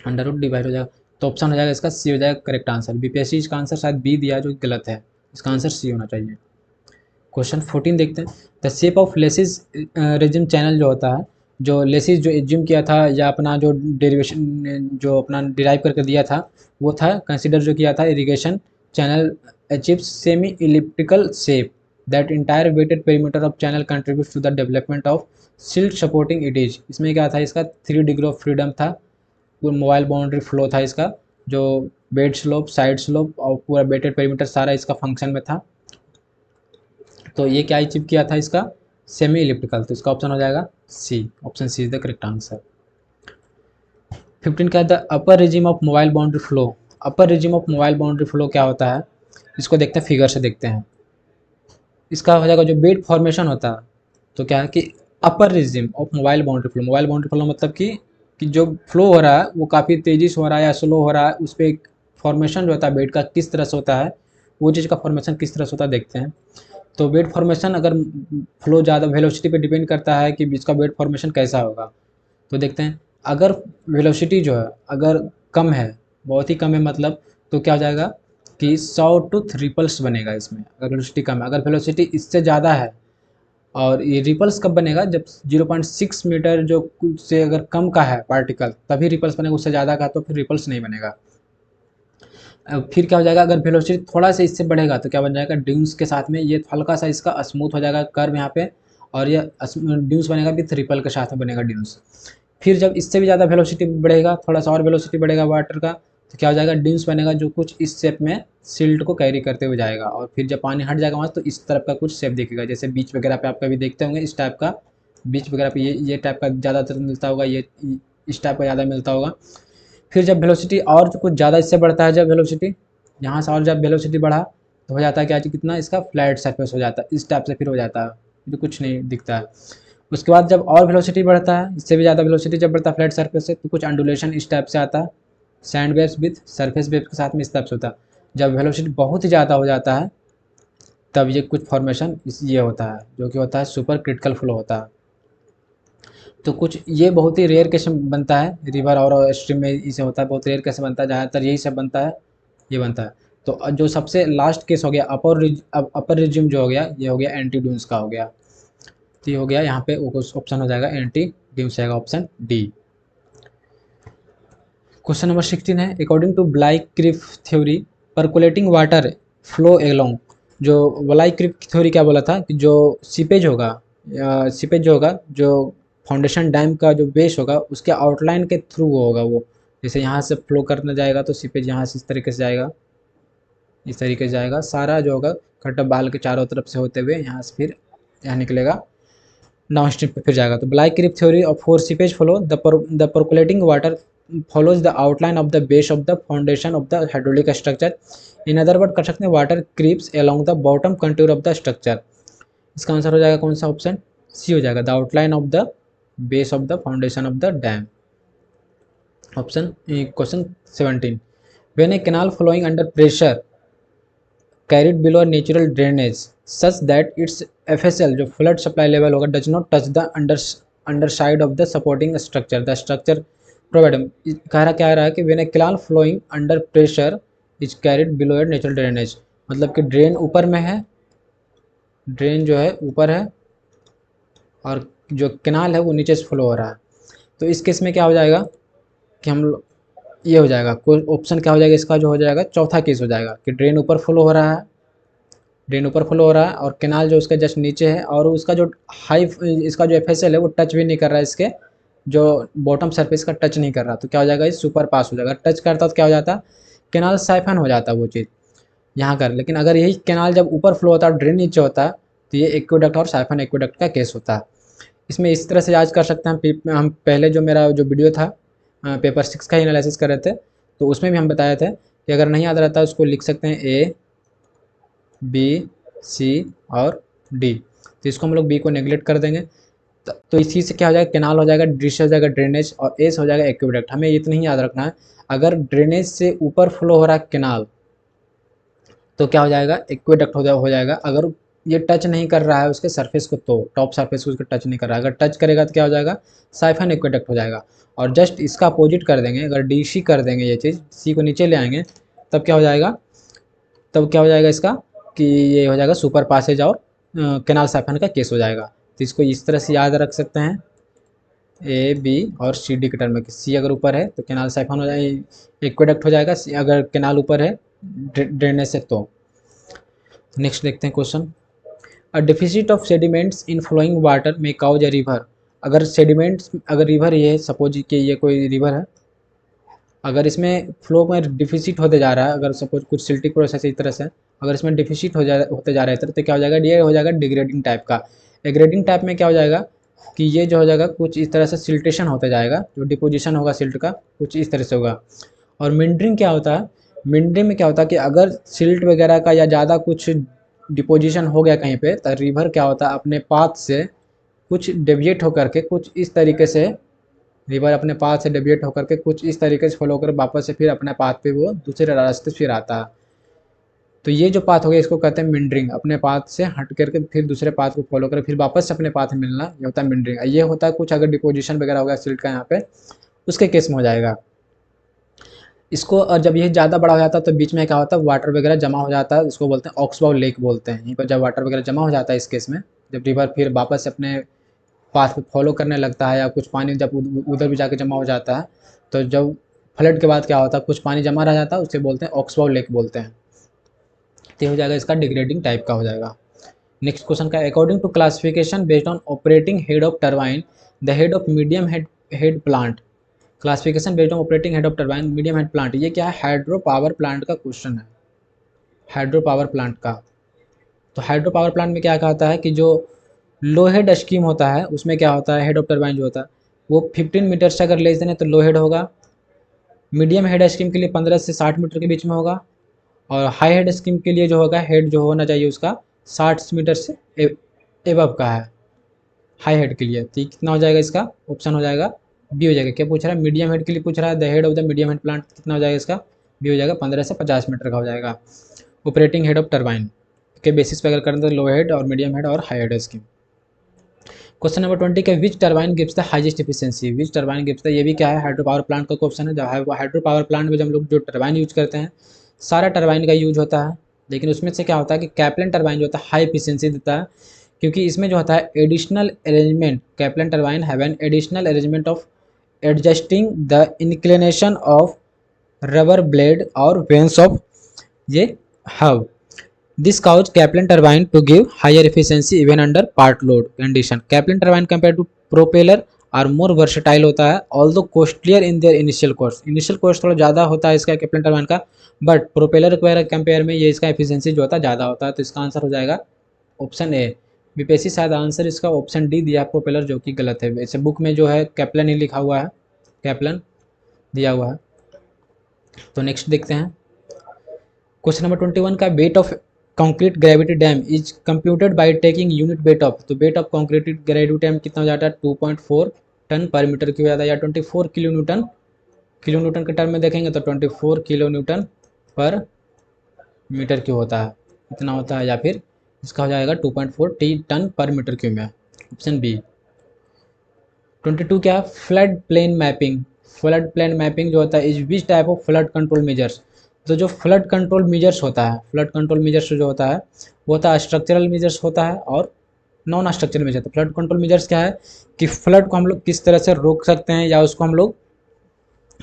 अंडर रूट डिवाइड हो जाएगा। तो ऑप्शन हो जाएगा इसका सी हो जाएगा करेक्ट आंसर। बीपीएससी इसका आंसर शायद बी दिया जो गलत है, इसका आंसर सी होना चाहिए। क्वेश्चन 14 देखते हैं। The shape of laces regime channel जो होता है, जो लेसिस जो एज्यूम किया था या अपना जो डेरिवेशन जो अपना डिराइव करके दिया था वो था कंसिडर जो किया था irrigation channel achieves semi elliptical shape that entire wetted perimeter of channel contributes to the development of silt supporting it is. इसमें क्या था इसका 3 डिग्री ऑफ फ्रीडम था, पूरा मोबाइल बाउंड्री फ्लो था इसका, जो बेड स्लोप साइड स्लोप और पूरा वेटेड पेरीमीटर सारा इसका फंक्शन में था। तो ये क्या अचीव किया था इसका सेमी इलिप्टिकल, तो इसका ऑप्शन हो जाएगा C, option C is the correct answer. 15 का the upper regime of mobile boundary flow. Upper regime of mobile boundary flow क्या होता है इसको देखते हैं, फिगर से देखते हैं। इसका हो जाएगा जो बेड फॉर्मेशन होता है, तो क्या है कि upper regime of mobile boundary flow, mobile boundary flow मतलब कि जो फ्लो हो रहा है वो काफ़ी तेज़ी से हो रहा है या स्लो हो रहा है, उस पर फॉर्मेशन जो होता है बेड का किस तरह से होता है, वो चीज़ का फॉर्मेशन किस तरह से होता है देखते हैं। तो बेड फॉर्मेशन अगर फ्लो ज़्यादा वेलोसिटी पे डिपेंड करता है कि इसका बेड फॉर्मेशन कैसा होगा। तो देखते हैं अगर वेलोसिटी जो है अगर कम है, बहुत ही कम है मतलब, तो क्या हो जाएगा कि 100 टूथ रिपल्स बनेगा इसमें अगर वेलोसिटी कम है। अगर वेलोसिटी इससे ज़्यादा है, और ये रिपल्स कब बनेगा जब 0.6 मीटर जो से अगर कम का है पार्टिकल तभी रिपल्स बनेगा, उससे ज़्यादा का तो फिर रिपल्स नहीं बनेगा। फिर क्या हो जाएगा अगर वेलोसिटी थोड़ा सा इससे बढ़ेगा तो क्या बन जाएगा ड्यून्स के साथ में, ये हल्का सा इसका स्मूथ हो जाएगा कर्व यहाँ पे, और ये ड्यून्स बनेगा विथ रिपल के साथ में बनेगा ड्यून्स। फिर जब इससे भी ज़्यादा वेलोसिटी बढ़ेगा, थोड़ा सा और वेलोसिटी बढ़ेगा वाटर का, तो क्या हो जाएगा ड्यून्स बनेगा जो कुछ इस शेप में सिल्ट को कैरी करते हुए जाएगा, और फिर जब पानी हट जाएगा वहाँ से तो इस तरफ का कुछ शेप दिखेगा, जैसे बीच वगैरह पे आप कभी देखते होंगे इस टाइप का, बीच वगैरह पे ये टाइप का ज़्यादातर मिलता होगा, ये इस टाइप का ज़्यादा मिलता होगा। फिर जब वेलोसिटी और कुछ ज़्यादा इससे बढ़ता है, जब वेलोसिटी यहाँ से और जब वेलोसिटी बढ़ा तो हो जाता है क्या कितना इसका फ्लैट सरफेस हो जाता है, इस टाइप से फिर हो जाता है, तो कुछ नहीं दिखता है। उसके बाद जब और वेलोसिटी बढ़ता है, इससे भी ज़्यादा वेलोसिटी जब बढ़ता है फ्लैट सरफेस से, तो कुछ अंडुलेशन इस टाइप से आता है, sand waves with surface waves के साथ में इस टाइप से होता है। जब वेलोसिटी बहुत ही ज़्यादा हो जाता है तब ये कुछ फॉर्मेशन ये होता है जो कि होता है सुपर क्रिटिकल फ्लो होता है। तो कुछ ये बहुत ही रेयर केस में बनता है, रिवर और स्ट्रीम में इसे होता है, बहुत रेयर केस बनता है, ज़्यादातर यही सब बनता है, ये बनता है। तो जो सबसे लास्ट केस हो गया अपर रिज्यूम जो हो गया, ये हो गया एंटी ड्यून्स का हो गया, तो ये हो गया यहाँ पे ऑप्शन हो जाएगा एंटी ड्यून्स जाएगा ऑप्शन डी। क्वेश्चन नंबर 16 है according to Bligh creep theory percolating water flow along. जो ब्लाइक क्रिफ थ्योरी क्या बोला था कि जो सीपेज होगा, सीपेज जो होगा जो फाउंडेशन डैम का जो बेस होगा उसके आउटलाइन के थ्रू होगा वो, जैसे यहाँ से फ्लो करने जाएगा तो सीपेज यहाँ से इस तरीके से जाएगा, इस तरीके से जाएगा सारा जो होगा खट्टा बाल के चारों तरफ से होते हुए यहाँ से फिर यहाँ निकलेगा डाउन स्ट्रीम पे फिर जाएगा। तो Bligh creep theory of four seepage flow the percolating water follows the outline of the base of the foundation of the hydraulic structure. In other words कर सकते हैं water creeps along the bottom contour of the structure। इसका answer हो जाएगा कौन सा option C हो जाएगा the outline of the base of the foundation of the dam. Option question 17 when a canal flowing under pressure carried below a natural drainage such that its FSL जो flood supply level होगा does not touch the underside of the supporting structure, the structure provided कह रहा है कि when a canal flowing under pressure is carried below a natural drainage, मतलब कि drain ऊपर में है, ड्रेन जो है ऊपर है और जो कैनाल है वो नीचे से फ्लो हो रहा है। तो इस केस में क्या हो जाएगा कि हम ये हो जाएगा कोई ऑप्शन क्या हो जाएगा इसका जो हो जाएगा चौथा केस हो जाएगा कि ड्रेन ऊपर फ्लो हो रहा है, ड्रेन ऊपर फ्लो हो रहा है और कैनाल जो उसका जस्ट नीचे है और उसका जो हाई इसका जो FSL है वो टच भी नहीं कर रहा है, इसके जो बॉटम सरफेस का टच नहीं कर रहा, तो क्या हो जाएगा इस सुपर पास हो जाएगा। टच करता तो क्या हो जाता कैनाल साइफन हो जाता वो चीज़ यहाँ कर, लेकिन अगर यही कैनाल जब ऊपर फ्लो होता है ड्रेन नीचे होता तो ये एक्वेडक्ट और साइफन एक्वेडक्ट का केस होता है। इसमें इस तरह से याद कर सकते हैं हम पहले जो मेरा जो वीडियो था पेपर 6 का ही एनालिसिस कर रहे थे तो उसमें भी हम बताए थे कि अगर नहीं याद रहता उसको लिख सकते हैं बी, सी और डी। तो इसको हम लोग बी को नेगलेक्ट कर देंगे। तो इसी से क्या हो जाएगा, कैनाल हो जाएगा, डिश हो जाएगा ड्रेनेज, और एस हो जाएगा एक्वेडक्ट। हमें इतना ही याद रखना है, अगर ड्रेनेज से ऊपर फ्लो हो रहा है कैनाल तो क्या हो जाएगा, एक्वेडक्ट हो जाएगा। अगर ये टच नहीं कर रहा है उसके सरफेस को, तो टॉप सरफेस को उसको टच नहीं कर रहा है, अगर टच करेगा तो क्या हो जाएगा, साइफन एक्वेडक्ट हो जाएगा। और जस्ट इसका अपोजिट कर देंगे, अगर डी सी कर देंगे, ये चीज़ सी को नीचे ले आएंगे, तब क्या हो जाएगा, तब क्या हो जाएगा इसका, कि ये हो जाएगा सुपर पासेज और कैनाल साइफन का केस हो जाएगा। तो इसको इस तरह से याद रख सकते हैं, ए बी और सी डी के टर्म में। सी अगर ऊपर है तो कैनाल साइफन हो जाएगा, एक्वेडक्ट हो जाएगा। सी अगर कैनाल ऊपर है ड्रेनेज से, तो नेक्स्ट देखते हैं question. A deficit of sediments in flowing water में काउज अ रिवर। अगर सेडिमेंट्स, अगर रिवर ये है, सपोज कि ये कोई रिवर है, अगर इसमें फ्लो में डिफिसिट होते जा रहा है, अगर सपोज कुछ सिल्टिक प्रोसेस इस तरह से, अगर इसमें डिफिसिट होते जा रहा है इस तरह, तो क्या हो जाएगा, ये हो जाएगा डिग्रेडिंग टाइप का। डिग्रेडिंग टाइप में क्या हो जाएगा कि ये जो हो जाएगा कुछ इस तरह से सिल्टेशन होते जाएगा, जो डिपोजिशन होगा सिल्ट का कुछ इस तरह से होगा। और मिंडरिंग क्या होता है, मिंडरिंग में क्या होता है कि अगर सिल्ट वगैरह का या ज़्यादा कुछ डिपोजिशन हो गया कहीं पे, तो रिवर क्या होता है अपने पाथ से कुछ डेविएट होकर के कुछ इस तरीके से, रिवर अपने पाथ से डेविएट होकर के कुछ इस तरीके से फॉलो कर वापस से फिर अपने पाथ पे वो दूसरे रास्ते फिर आता है। तो ये जो पाथ हो गया इसको कहते हैं मिंडरिंग, अपने पाथ से हट करके फिर दूसरे पाथ को फॉलो कर फिर वापस से अपने पाथ में मिलना, ये होता है मिंडरिंग। ये होता है कुछ अगर डिपोजिशन वगैरह हो गया सिल्ट का यहाँ पे, उसके केस में हो जाएगा इसको। और जब ये ज़्यादा बड़ा हो जाता है तो बीच में क्या होता है, वाटर वगैरह जमा हो जाता है, इसको बोलते हैं ऑक्सबाउ लेक बोलते हैं। यहीं पर जब वाटर वगैरह जमा हो जाता है इस केस में, जब रिवर फिर वापस अपने पाथ पे फॉलो करने लगता है, या कुछ पानी जब उधर भी जाके जमा हो जाता है, तो जब फ्लड के बाद क्या होता है कुछ पानी जमा रह जाता है, उसे बोलते हैं ऑक्सबाउ लेक बोलते हैं। तो हो जाएगा इसका डिग्रेडिंग टाइप का हो जाएगा। नेक्स्ट क्वेश्चन का, according to classification based on operating head of turbine, the head of medium head plant. Classification based on operating head of turbine medium head plant, ये क्या है, हाइड्रो पावर प्लांट का question है, hydro power plant का। तो hydro power plant में क्या कहता है कि जो लो हेड स्कीम होता है उसमें क्या होता है, हेड ऑफ टरबाइन जो होता है वो 15 मीटर से अगर लेस देन है तो लो हेड होगा। मीडियम हेड स्कीम के लिए 15 से 60 मीटर के बीच में होगा। और हाई हेड स्कीम के लिए जो होगा, हेड जो होना चाहिए उसका 60 मीटर से एबव का है हाई हेड के लिए। तो ये कितना हो जाएगा, इसका ऑप्शन हो जाएगा बी हो जाएगा। क्या पूछ रहा है, मीडियम हेड के लिए पूछ रहा है, the head of the medium head plant कितना हो जाएगा, इसका बी हो जाएगा, 15 से 50 मीटर का हो जाएगा। ऑपरेटिंग हेड ऑफ टरबाइन के बेसिस पे अगर करें तो लो हेड और मीडियम हेड और high head scheme. Question number 20 के, which turbine gives the highest efficiency. Which turbine gives the, ये भी क्या है, हाइड्रो पावर प्लांट का क्वेश्चन है। जब हाइड्रो पावर प्लांट में जब हम लोग जो टरबाइन यूज करते हैं, सारा टरबाइन का यूज होता है, लेकिन उसमें से क्या होता है कि कैप्लन टरबाइन जो होता है हाई एफिशिएंसी देता है, क्योंकि इसमें जो होता है additional arrangement, Kaplan turbine have an additional arrangement of adjusting the inclination of rubber blade और वेन्स ऑफ ये hub. This caused Kaplan turbine to give higher efficiency even under part load condition. Kaplan turbine compared to propeller are more versatile होता है, although costlier in their initial cost. Initial cost थोड़ा ज़्यादा होता है इसका Kaplan turbine का, but propeller के compare में ये इसका एफिशिएंसी जो होता है ज़्यादा होता है। तो इसका आंसर हो जाएगा ऑप्शन ए। बीपीएससी शायद आंसर इसका ऑप्शन डी दिया प्रोपेलर, जो कि गलत है। वैसे बुक में जो है कैप्लन ही लिखा हुआ है, कैप्लन दिया हुआ है। तो नेक्स्ट देखते हैं क्वेश्चन नंबर 21 का, weight of concrete gravity dam is computed by taking unit weight of. तो weight of concrete gravity dam कितना हो जाता है, 2.4 टन पर मीटर क्यूब हो जाता है, या 24 किलो न्यूटन। किलो न्यूटन के टर्म में देखेंगे तो 24 किलो न्यूटन पर मीटर क्यूब होता है, इतना होता है। या फिर इसका हो जाएगा 2.4 टन पर मीटर क्यूब में, ऑप्शन बी। 22 क्या है, flood plain mapping. Flood plain mapping जो होता है is which type of flood control measures. तो जो फ्लड कंट्रोल मेजर्स होता है, फ्लड कंट्रोल मेजर्स जो होता है वो होता है स्ट्रक्चरल मेजर्स होता है और नॉन स्ट्रक्चरल मेजर। तो फ्लड कंट्रोल मेजर्स क्या है कि फ्लड को हम लोग किस तरह से रोक सकते हैं, या उसको हम लोग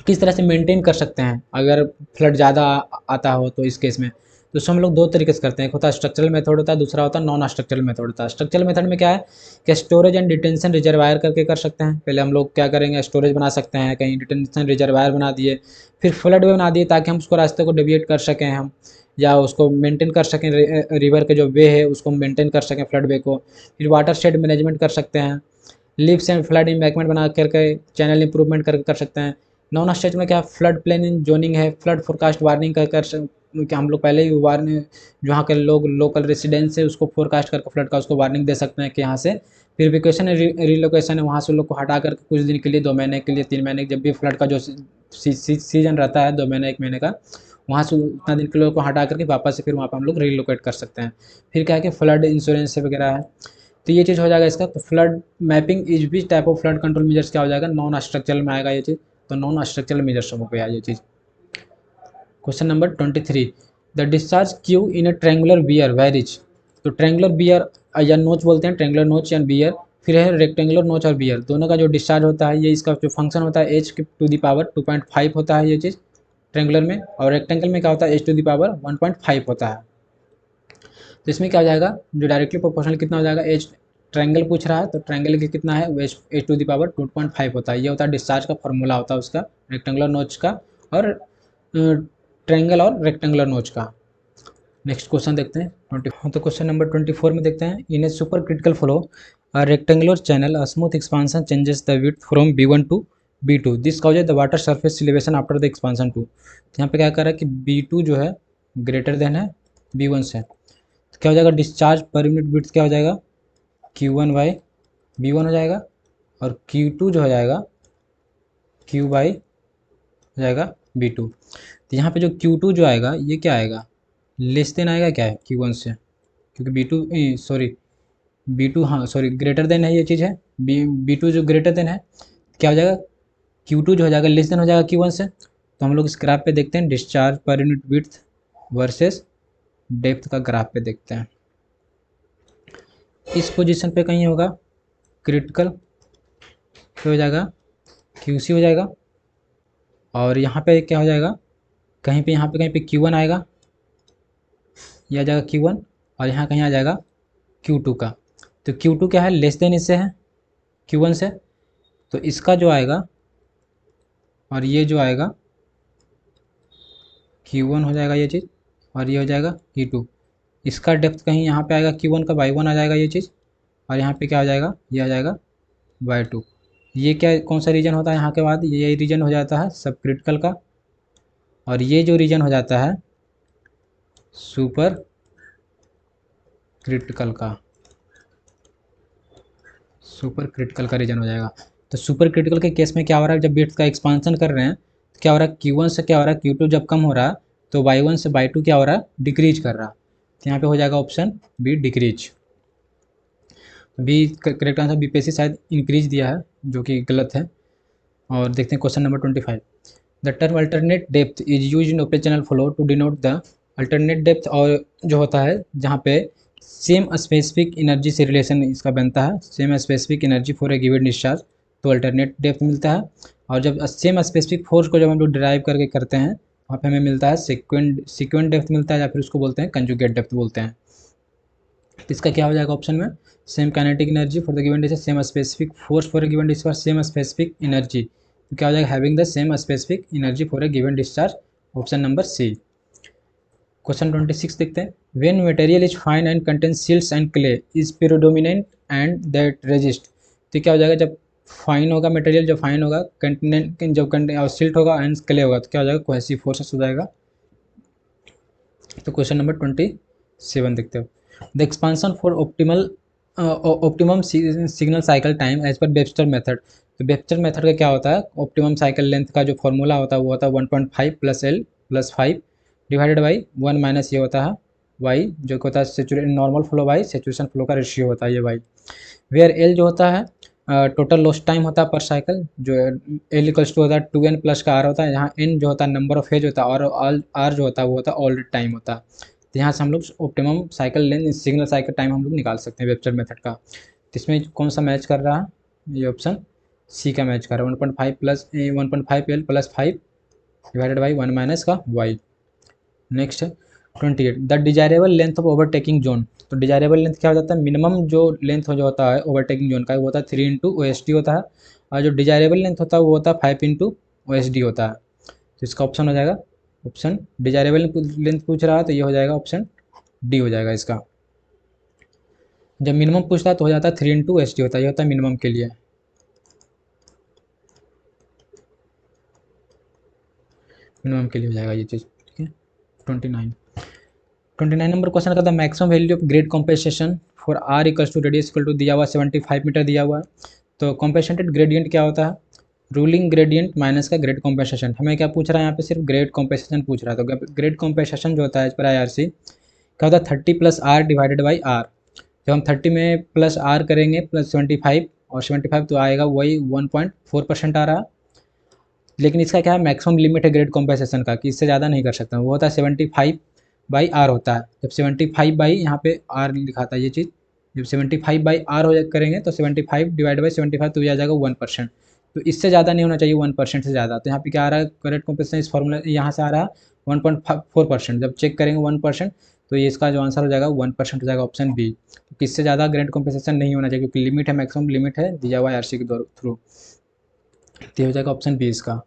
किस तरह से मेंटेन कर सकते हैं अगर फ्लड ज़्यादा आता हो। तो इस केस में तो उसको हम लोग दो तरीके से करते हैं, एक होता है स्ट्रक्चरल मेथड होता है, दूसरा होता है नॉन स्ट्रक्चरल मेथड होता है। स्ट्रक्चरल मेथड में क्या है कि स्टोरेज एंड डिटेंशन रिजर्वायर करके कर सकते हैं। पहले हम लोग क्या करेंगे, स्टोरेज बना सकते हैं, कहीं डिटेंशन रिजर्वायर बना दिए, फिर फ्लड वे बना दिए ताकि हम उसको रास्ते को डेविएट कर सकें हम, या उसको मेंटेन कर सकें, रिवर के जो वे है उसको मेंटेन कर सकें फ्लड वे को। फिर वाटर शेड मैनेजमेंट कर सकते हैं, लिफ्ट्स एंड फ्लड इम्बैंकमेंट बना करके चैनल इंप्रूवमेंट करके कर सकते हैं। नॉन स्ट्रक्चरल में क्या, फ्लड प्लेनिंग जोनिंग है, फ्लड फोरकास्ट वार्निंग कर कि हम लोग पहले ही वार्निंग, जहाँ के लोग लोकल रेसिडेंट्स है उसको फोरकास्ट करके फ्लड का उसको वार्निंग दे सकते हैं कि यहाँ से प्यूरिफिकेशन है, रिलोकेशन है, वहाँ से लोग को हटा करके कुछ दिन के लिए, 2 महीने के लिए, 3 महीने, जब भी फ्लड का जो सीजन रहता है 2 महीने 1 महीने का, वहाँ से उतना दिन के लोगों को हटा करके वापस से फिर वहाँ पर हम लोग रिलोकेट कर सकते हैं। फिर क्या है कि फ्लड इंश्योरेंस वगैरह है, तो ये चीज़ हो जाएगा इसका। तो फ्लड मैपिंग इज भी type of flood control measures क्या हो जाएगा, नॉन स्ट्रक्चरल में आएगा ये चीज़। तो नॉन स्ट्रक्चरल मेजर्स हो गया ये चीज़। Question number 23, the discharge Q in a triangular weir varies. तो ट्रेंगुलर बियर या नोच बोलते हैं, ट्रेंगुलर नोच या बियर, फिर है रेक्टेंगुलर नोच और बियर, दोनों का जो डिस्चार्ज होता है, ये इसका जो फंक्शन होता है एच टू दी पावर 2.5 होता है ये चीज़ ट्रेंगुलर में, और रेक्टेंगल में क्या होता है एच टू दी पावर 1.5 होता है। तो इसमें क्या हो जाएगा, जो डायरेक्टली प्रोपोर्शनल कितना हो जाएगा, एच ट्रायंगल पूछ रहा है तो ट्रायंगल के कितना है, वो एच टू दी पावर 2.5 होता है। ये होता है डिस्चार्ज का फॉर्मूला होता है उसका, रेक्टेंगुलर नोच का और ट्रायंगल और रेक्टेंगुलर नोच का। नेक्स्ट क्वेश्चन देखते हैं 20। तो क्वेश्चन नंबर 24 में देखते हैं, in a super critical flow a rectangular channel a smooth expansion changes the width from B1 to B2, this causes the water surface elevation after the expansion to. यहाँ पे क्या कर रहा है कि B2 जो है ग्रेटर देन है B1 से, तो क्या हो जाएगा, डिस्चार्ज पर यूनिट विड्थ क्या हो जाएगा, Q1 बाई B1 हो जाएगा, और Q2 जो हो जाएगा Q बाई हो जाएगा B2। तो यहाँ पे जो Q2 जो आएगा ये क्या आएगा, लेस देन आएगा क्या है Q1 से, क्योंकि B2 सॉरी B2, हाँ सॉरी ग्रेटर देन है ये चीज़ है, B2 जो ग्रेटर देन है, क्या हो जाएगा Q2 जो हो जाएगा लेस देन हो जाएगा Q1 से। तो हम लोग इस ग्राफ पे देखते हैं, discharge per unit width versus depth का ग्राफ पे देखते हैं। इस पोजीशन पे कहीं होगा क्रिटिकल, क्या हो जाएगा QC हो जाएगा, और यहाँ पे क्या हो जाएगा, कहीं पे यहाँ पे कहीं पे Q1 आएगा, ये आ जाएगा Q1, और यहाँ कहीं आ जाएगा Q2 का। तो Q2 क्या है, लेस देन इससे है Q1 से, तो इसका जो आएगा और ये जो आएगा Q1 हो जाएगा ये चीज़, और ये हो जाएगा Q2। इसका डेप्थ कहीं यहाँ पे आएगा Q1 का बाई 1 आ जाएगा ये चीज़, और यहाँ पे क्या आ जाएगा, ये आ जाएगा बाई 2। ये क्या कौन सा रीजन होता है यहाँ के बाद, ये रीजन हो जाता है सब क्रिटिकल का, और ये जो रीजन हो जाता है सुपर क्रिटिकल का, सुपर क्रिटिकल का रीजन हो जाएगा। तो सुपर क्रिटिकल के केस में क्या हो रहा है, जब बिट्स का एक्सपांसन कर रहे हैं तो क्या हो रहा है, Q1 से क्या हो रहा है, Q2 जब कम हो रहा है तो Y1 से Y2 क्या हो रहा है, डिक्रीज कर रहा है। तो यहाँ पे हो जाएगा option B decrease. B correct answer, BPSC शायद इंक्रीज दिया है जो कि गलत है। और देखते हैं question number 25, the term alternate depth is use in open channel flow to denote the alternate depth, और जो होता है जहाँ पे सेम स्पेसिफिक एनर्जी से रिलेशन इसका बनता है, same specific energy for a given discharge, तो अल्टरनेट डेप्थ मिलता है। और जब सेम स्पेसिफिक फोर्स को जब हम लोग डिराइव करके करते हैं वहाँ पे हमें मिलता है सिक्वेंट डेप्थ मिलता है, या फिर उसको बोलते हैं कंजुगेट डेप्थ बोलते हैं। तो इसका क्या हो जाएगा ऑप्शन में, same kinetic energy for the given distance, same specific force for a given discharge, same specific energy, तो क्या हो जाएगा, having the same specific energy for a given discharge, option number C. Question 26 देखते हैं, when material is fine and contain silts and clay is predominant and that resist, तो क्या हो जाएगा, जब फाइन होगा मटेरियल, जब फाइन होगा कंटेनेंट, जब कंटेन सिल्ट होगा एंड क्ले होगा, तो क्या हो जाएगा, कोहेसिव फोर्सेस हो जाएगा। तो क्वेश्चन नंबर 27 देखते हो, the expansion for optimum signal cycle time as per Webster method, तो वेबस्टर मेथड का क्या होता है, ऑप्टिमम साइकिल लेंथ का जो फॉर्मूला होता है वो होता है 1.5 plus L plus 5 divided by 1 minus ये होता है वाई, जो कि होता है saturation normal flow by saturation flow का रेशियो होता है ये वाई, वेयर एल जो होता है टोटल लॉस्ट टाइम होता है पर साइकिल, जो एल इक्वल्स टू होता है 2n प्लस का आर होता है, यहाँ एन जो होता है नंबर ऑफ एज होता है, और आर जो होता है वो होता है ऑल टाइम होता है। तो यहाँ से हम लोग optimum cycle length signal cycle time हम लोग निकाल सकते हैं वेबस्टर मेथड का। तो इसमें कौन सा मैच कर रहा है, ये ऑप्शन सी का मैच कर रहा है, 1.5 plus 1.5 L plus 5 divided by 1 minus का वाई। नेक्स्ट है 28, the desirable length of overtaking zone, तो डिजायरेबल लेंथ क्या हो जाता है, मिनिमम जो लेंथ हो जो होता है ओवरटेकिंग जोन का वो होता है 3 इंटू OSD होता है, और जो डिजायरेबल लेंथ होता है वो होता है 5 इंटू OSD होता है। तो इसका ऑप्शन हो जाएगा, ऑप्शन डिजायरेबल लेंथ पूछ रहा है तो ये हो जाएगा ऑप्शन डी हो जाएगा इसका। जब मिनिमम पूछता है तो हो जाता है 3 इंटू OSD होता है, ये होता है मिनिमम के लिए, मिनिमम के लिए हो जाएगा ये चीज़, ठीक है। 29 नंबर क्वेश्चन का था maximum value of grade compensation for R equals to radius equal to दिया हुआ 75 मीटर दिया हुआ है। तो कॉम्पेंसेटेड ग्रेडियंट क्या होता है, रूलिंग ग्रेडियंट माइनस का ग्रेड कॉम्पेंसेशन। हमें क्या पूछ रहा है यहाँ पे, सिर्फ ग्रेड कॉम्पेंसेशन पूछ रहा है। तो ग्रेड कॉम्पेंसेशन जो होता है इस पर IRC क्या होता है, 30 plus R divided by R. जब हम 30 में प्लस आर करेंगे प्लस 75 और 75 तो आएगा वही 1.4% आ रहा है। लेकिन इसका क्या है, मैक्सिमम लिमिट है ग्रेड कॉम्पेंसेशन का कि इससे ज़्यादा नहीं कर सकता। वो होता है 75 बाई आर होता है। जब 75 बाई यहाँ पे आर लिखाता है ये चीज़, जब 75 बाई आर हो करेंगे तो 75 डिवाइड बाई 75 तो ये आ जाएगा 1%। तो इससे ज़्यादा नहीं होना चाहिए 1% से ज़्यादा। तो यहाँ पे क्या आ रहा है, करेक्ट कॉम्पेंसेशन इस फॉर्मूला यहाँ से आ रहा है 1.4%। जब चेक करेंगे 1% तो ये इसका जो आंसर हो जाएगा 1% हो जाएगा, ऑप्शन बी। तो किससे ज़्यादा ग्रेड कॉम्पेंसेशन नहीं होना चाहिए क्योंकि लिमिट है, मैक्सिमम लिमिट है दिया हुआ IRC के थ्रू। तो हो जाएगा ऑप्शन बी इसका।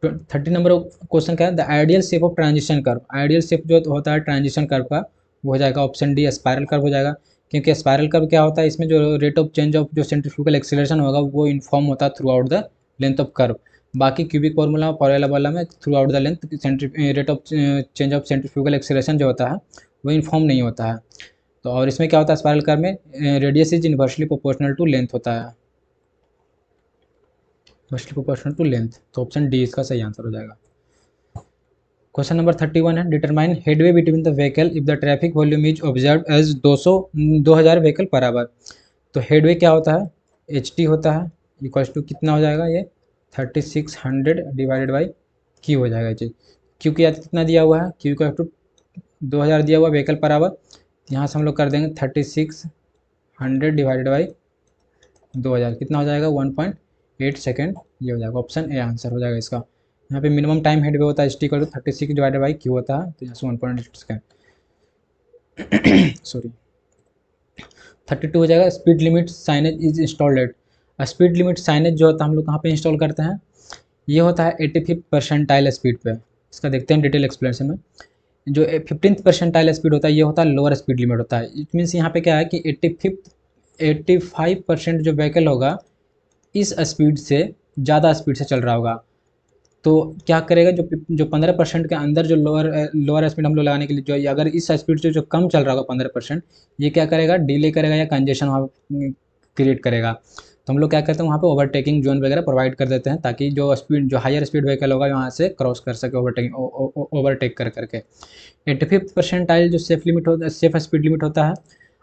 30 नंबर क्वेश्चन क्या है, the ideal shape of transition curve. Ideal shape जो होता है ट्रांजिशन कर्व का वो हो जाएगा ऑप्शन डी, स्पायरल कर्व हो जाएगा। क्योंकि स्पायरल कर्व क्या होता है, इसमें जो रेट ऑफ चेंज ऑफ जो सेंट्रीफ्यूगल एक्सीलरेशन होगा वो इन्फॉर्म होता है through out the length of curve. बाकी क्यूबिक फॉर्मूला फॉर्मूला वाला में through out the length rate of change of centrifugal acceleration जो होता है वो इन्फॉर्म नहीं होता है। तो और इसमें क्या होता है, स्पायरल कर्व में radius is inversely proportional to length होता है, इन्वर्सली प्रोपोर्शनल टू लेंथ। तो ऑप्शन डी इसका सही आंसर हो जाएगा। क्वेश्चन नंबर 31 है, determine headway between the vehicle if the traffic volume is observe as 2000 vehicle per hour. तो हेडवे क्या होता है, HT होता है, इक्वल्स टू कितना हो जाएगा ये 3600 डिवाइडेड बाई क्यू हो जाएगा। चीज़ क्यू की याद कितना दिया हुआ है, क्यू इक्वल टू 2000 दिया हुआ व्हीकल पर आवर। यहाँ से हम लोग कर देंगे 3600 डिवाइडेड बाई 2000 कितना हो जाएगा 1.8 सेकेंड। ये हो जाएगा ऑप्शन ए आंसर हो जाएगा इसका। यहाँ पे मिनिमम टाइम हेडवे होता है ST को 36 डिवाइडेड बाई क्यू होता है, तो यहाँ से 1.8 सेकेंड सॉरी 32 हो जाएगा। Speed limit signage is installed eight. Speed limit signage जो होता है हम लोग कहाँ पे इंस्टॉल करते हैं, ये होता है 85th परसेंटाइल स्पीड पे। इसका देखते हैं डिटेल एक्सप्लेनेशन में। जो 15th परसेंटाइल स्पीड होता है ये होता है लोअर स्पीड लिमिट होता है। इट मीन्स यहाँ पे क्या है कि 85% जो व्हीकल होगा इस स्पीड से ज़्यादा स्पीड से चल रहा होगा। तो क्या करेगा, जो 15% के अंदर जो लोअर स्पीड हम लोग लगाने के लिए जो अगर इस स्पीड से जो कम चल रहा होगा 15%, ये क्या करेगा, डिले करेगा या कंजेशन वहाँ क्रिएट करेगा। तो हम लोग क्या करते हैं वहाँ पे ओवरटेकिंग जोन वगैरह प्रोवाइड कर देते हैं ताकि जो स्पीड जो हायर स्पीड व्हीकल होगा वहाँ से क्रॉस कर सके ओवरटेक कर करके। 85th परसेंटाइल जो सेफ लिमिट होता है, सेफ स्पीड लिमिट होता है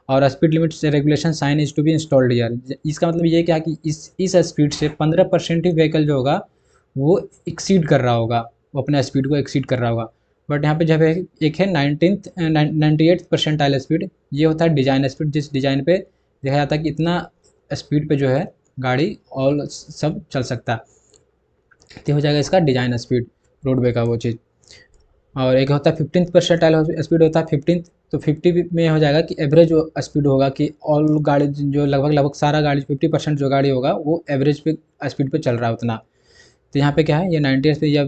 और स्पीड लिमिट से regulation sign is to be installed here. इसका मतलब ये क्या कि इस स्पीड से 15% ही व्हीकल जो होगा वो एक्सीड कर रहा होगा, वो अपने स्पीड को एक्सीड कर रहा होगा। बट यहाँ पे जब एक है 98th परसेंटाइल स्पीड, ये होता है डिजाइन स्पीड, जिस डिजाइन पे देखा जाता है कि इतना स्पीड पे जो है गाड़ी और सब चल सकता है। तो हो जाएगा इसका डिजाइन स्पीड रोडवे का वो चीज़। और एक होता है 15th परसेंटाइल स्पीड होता है 15th, तो 50 में हो जाएगा कि एवरेज जो स्पीड होगा कि ऑल गाड़ी जो लगभग सारा गाड़ी 50% जो गाड़ी होगा वो एवरेज पे स्पीड पे चल रहा है उतना। तो यहाँ पे क्या है, ये 98 पे या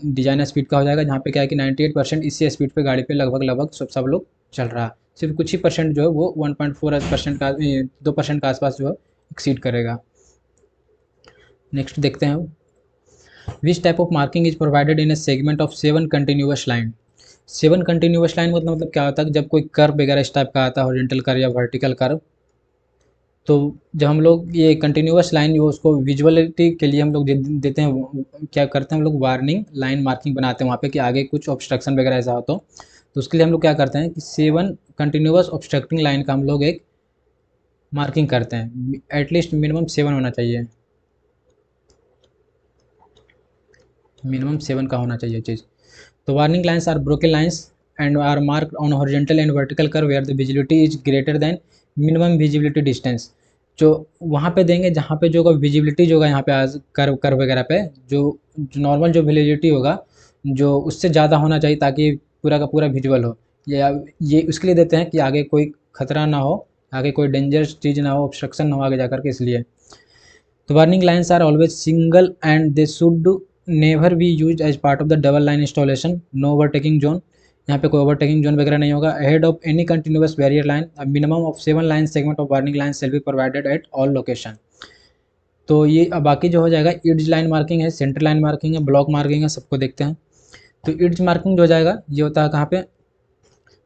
डिजाइन स्पीड का हो जाएगा, जहाँ पे क्या है कि 98% इसी स्पीड पे गाड़ी पे लगभग सब लोग चल रहा है। सिर्फ कुछ ही परसेंट जो है वो 1.4% का 2% के आसपास जो है एक्सीड करेगा। नेक्स्ट देखते हैं, विच type of marking is provided in A segment of 7 continuous line. 7 continuous line मतलब क्या होता है, जब कोई कर्व वगैरह इस टाइप का आता है हॉरिजॉन्टल कर्व या वर्टिकल कर्व, तो जब हम लोग ये कंटिन्यूअस लाइन जो उसको विजुअलिटी के लिए हम लोग देते हैं, क्या करते हैं हम लोग वार्निंग लाइन मार्किंग बनाते हैं वहाँ पे कि आगे कुछ ऑब्स्ट्रक्शन वगैरह ऐसा हो तो उसके लिए हम लोग क्या करते हैं कि 7 कंटिन्यूअस ऑब्स्ट्रक्टिंग लाइन का हम लोग एक मार्किंग करते हैं। एटलीस्ट मिनिमम 7 होना चाहिए, मिनिमम 7 का होना चाहिए चीज़। तो warning lines are broken lines and are marked on horizontal and vertical curve where the visibility is greater than minimum visibility distance. जो वहाँ पे देंगे जहाँ पे जो विजिबिलिटी जो होगा यहाँ पे आज कर्व वगैरह पे जो नॉर्मल जो विजिबिलिटी होगा जो उससे ज़्यादा होना चाहिए ताकि पूरा का पूरा विजुअल हो। या ये उसके लिए देते हैं कि आगे कोई खतरा ना हो, आगे कोई डेंजरस चीज़ ना हो, ऑब्स्ट्रक्शन ना हो आगे जा कर के, इसलिए। तो warning lines are always single and they should never be use as part of the double line installation. No overtaking zone, यहाँ पे कोई ओवरटेकिंग जोन वगैरह नहीं होगा। Head of any continuous barrier line minimum of 7 line segment of warning line shall be provided at all location. तो ये अब बाकी जो हो जाएगा इड्ज लाइन मार्किंग है, सेंटर लाइन मार्किंग है, ब्लॉक मार्किंग है, सबको देखते हैं। तो इड्ज मार्किंग जो हो जाएगा ये होता है कहाँ पे,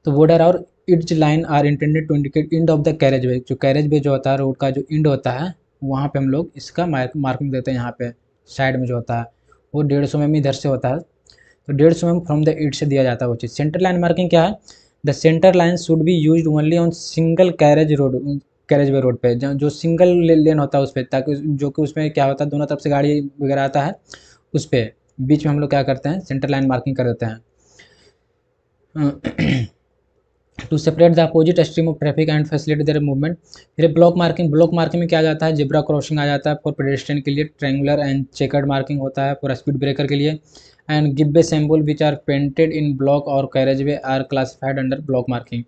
तो बॉर्डर और edge line are intended to indicate end of the carriageway, जो कैरेज वे जो होता है रोड का जो एंड होता है वहाँ पे हम लोग इसका मार्किंग देते हैं। यहाँ पे साइड में जो होता है वो 150 mm इधर से होता है, तो 150 mm फ्रॉम द इड से दिया जाता है वो चीज़। सेंटर लाइन मार्किंग क्या है, the centre line should be used only on single carriage way road पे, जो सिंगल लेन होता है उस पर, ताकि जो कि उसमें क्या होता है दोनों तरफ से गाड़ी वगैरह आता है उस पर बीच में हम लोग क्या करते हैं सेंटर लाइन मार्किंग कर देते हैं। To separate the opposite stream of traffic and facility their movement. फिर ब्लॉक मार्किंग में क्या आ जाता है, जेब्रा क्रॉसिंग आ जाता है फॉर पेडेस्ट्रियन के लिए, ट्रायंगुलर एंड चेकर्ड मार्किंग होता है फॉर स्पीड ब्रेकर के लिए, and give way symbol which are painted in block और carriageway are classified under block marking.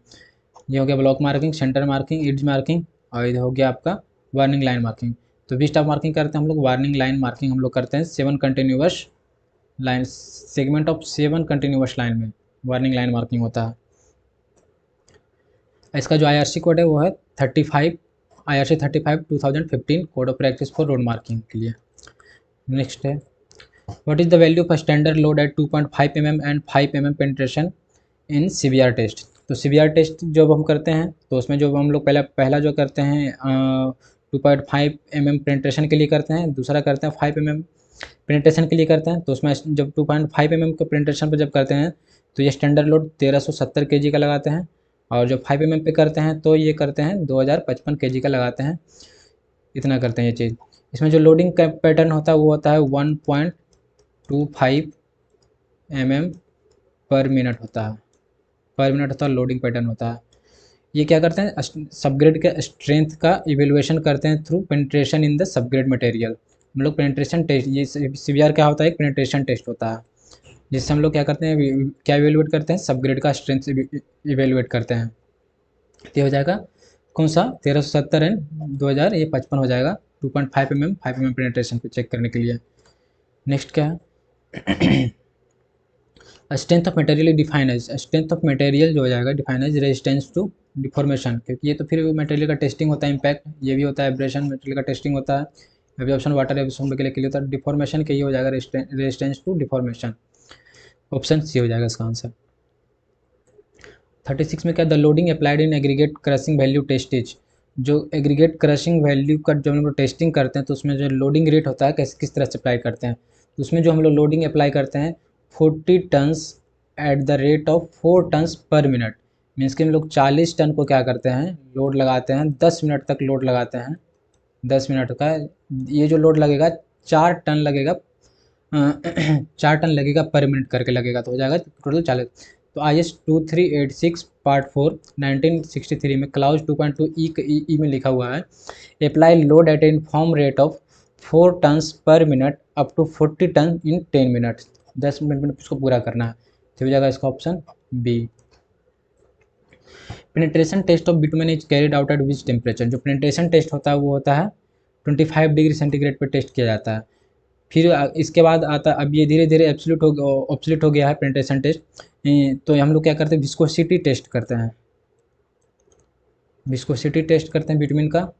ये हो गया block marking, centre marking, edge marking, और ये हो गया आपका वार्निंग लाइन मार्किंग। तो बीच ऑफ मार्किंग करते हैं हम लोग, वार्निंग लाइन मार्किंग हम लोग करते हैं 7 continuous line, segment of 7 continuous line में वार्निंग लाइन मार्किंग होता है। इसका जो IRC कोड है वो है 35 IRC 35 2015 code of practice for road marking के लिए। नेक्स्ट है, what is the value of standard load at 2.5 mm and 5 mm penetration in CBR test. तो CBR टेस्ट जब हम करते हैं तो उसमें जो हम लोग पहला जो करते हैं 2.5 mm पेनिट्रेशन के लिए करते हैं, दूसरा करते हैं 5 mm पेनिट्रेशन के लिए करते हैं। तो उसमें जब 2.5 mm के पेनिट्रेशन पर जब करते हैं तो ये स्टैंडर्ड लोड 1370 kg का लगाते हैं, और जब 5 mm पे करते हैं तो ये करते हैं 2055 kg का लगाते हैं। इतना करते हैं ये चीज़। इसमें जो लोडिंग का पैटर्न होता है वो होता है 1.25 mm पर मिनट होता है, लोडिंग पैटर्न होता है। ये क्या करते हैं, सबग्रेड के स्ट्रेंथ का इवेलुएशन करते हैं through penetration in the subgrade material. हम लोग पेनिट्रेशन टेस्ट, ये CBR क्या होता है, एक पेनिट्रेशन टेस्ट होता है जिससे हम लोग क्या करते हैं, क्या इवेलुएट करते हैं, सबग्रेड का स्ट्रेंथ इवेलुएट करते हैं। ये हो जाएगा कौन सा 1370 एंड 2000, ये 55 हो जाएगा 2.5 mm 5 mm पेनिट्रेशन को चेक करने के लिए। नेक्स्ट क्या है, strength of material define as, strength of material जो हो जाएगा define as resistance to deformation, क्योंकि ये तो फिर मटेरियल का टेस्टिंग होता है, इम्पैक्ट ये भी होता है, एब्रेशन मटेरियल का टेस्टिंग होता है, एब्जॉर्प्शन वाटर एब्जॉर्प्शन के लिए होता है, डिफॉर्मेशन के ये हो जाएगा resistance to deformation. Option C हो जाएगा इसका आंसर। 36 में क्या, the loading applied in aggregate crushing value tests. जो एग्रीगेट क्रशिंग वैल्यू का जब हम लोग टेस्टिंग करते हैं तो उसमें जो लोडिंग रेट होता है किस तरह से अप्लाई करते हैं, तो उसमें जो हम लोग लोडिंग अप्लाई करते हैं 40 tons at the rate of 4 tons per minute. Means कि हम लोग 40 टन को क्या करते हैं लोड लगाते हैं, 10 मिनट तक लोड लगाते हैं, 10 मिनट का ये जो लोड लगेगा 4 टन लगेगा 4 टन लगेगा पर मिनट करके लगेगा, तो हो जाएगा टोटल 40। तो IS 2386 पार्ट 4 1963 में क्लाउज 2.2 ई में लिखा हुआ है, apply load at uniform rate of 4 tons per minute up to 40 ton in 10 minute. 10 minute में उसको पूरा करना है, तो हो जाएगा इसका option B. Penetration test of bitumen is carried out at which temperature. जो पेनिट्रेशन टेस्ट होता है वो होता है 25 डिग्री सेंटीग्रेड पर टेस्ट किया जाता है। फिर इसके बाद आता, अब ये धीरे धीरे ऑब्सोल्यूट हो गया है पेनिट्रेशन टेस्ट, तो हम लोग क्या करते हैं विस्कोसिटी टेस्ट करते हैं, विस्कोसिटी टेस्ट करते हैं बिटुमेन का,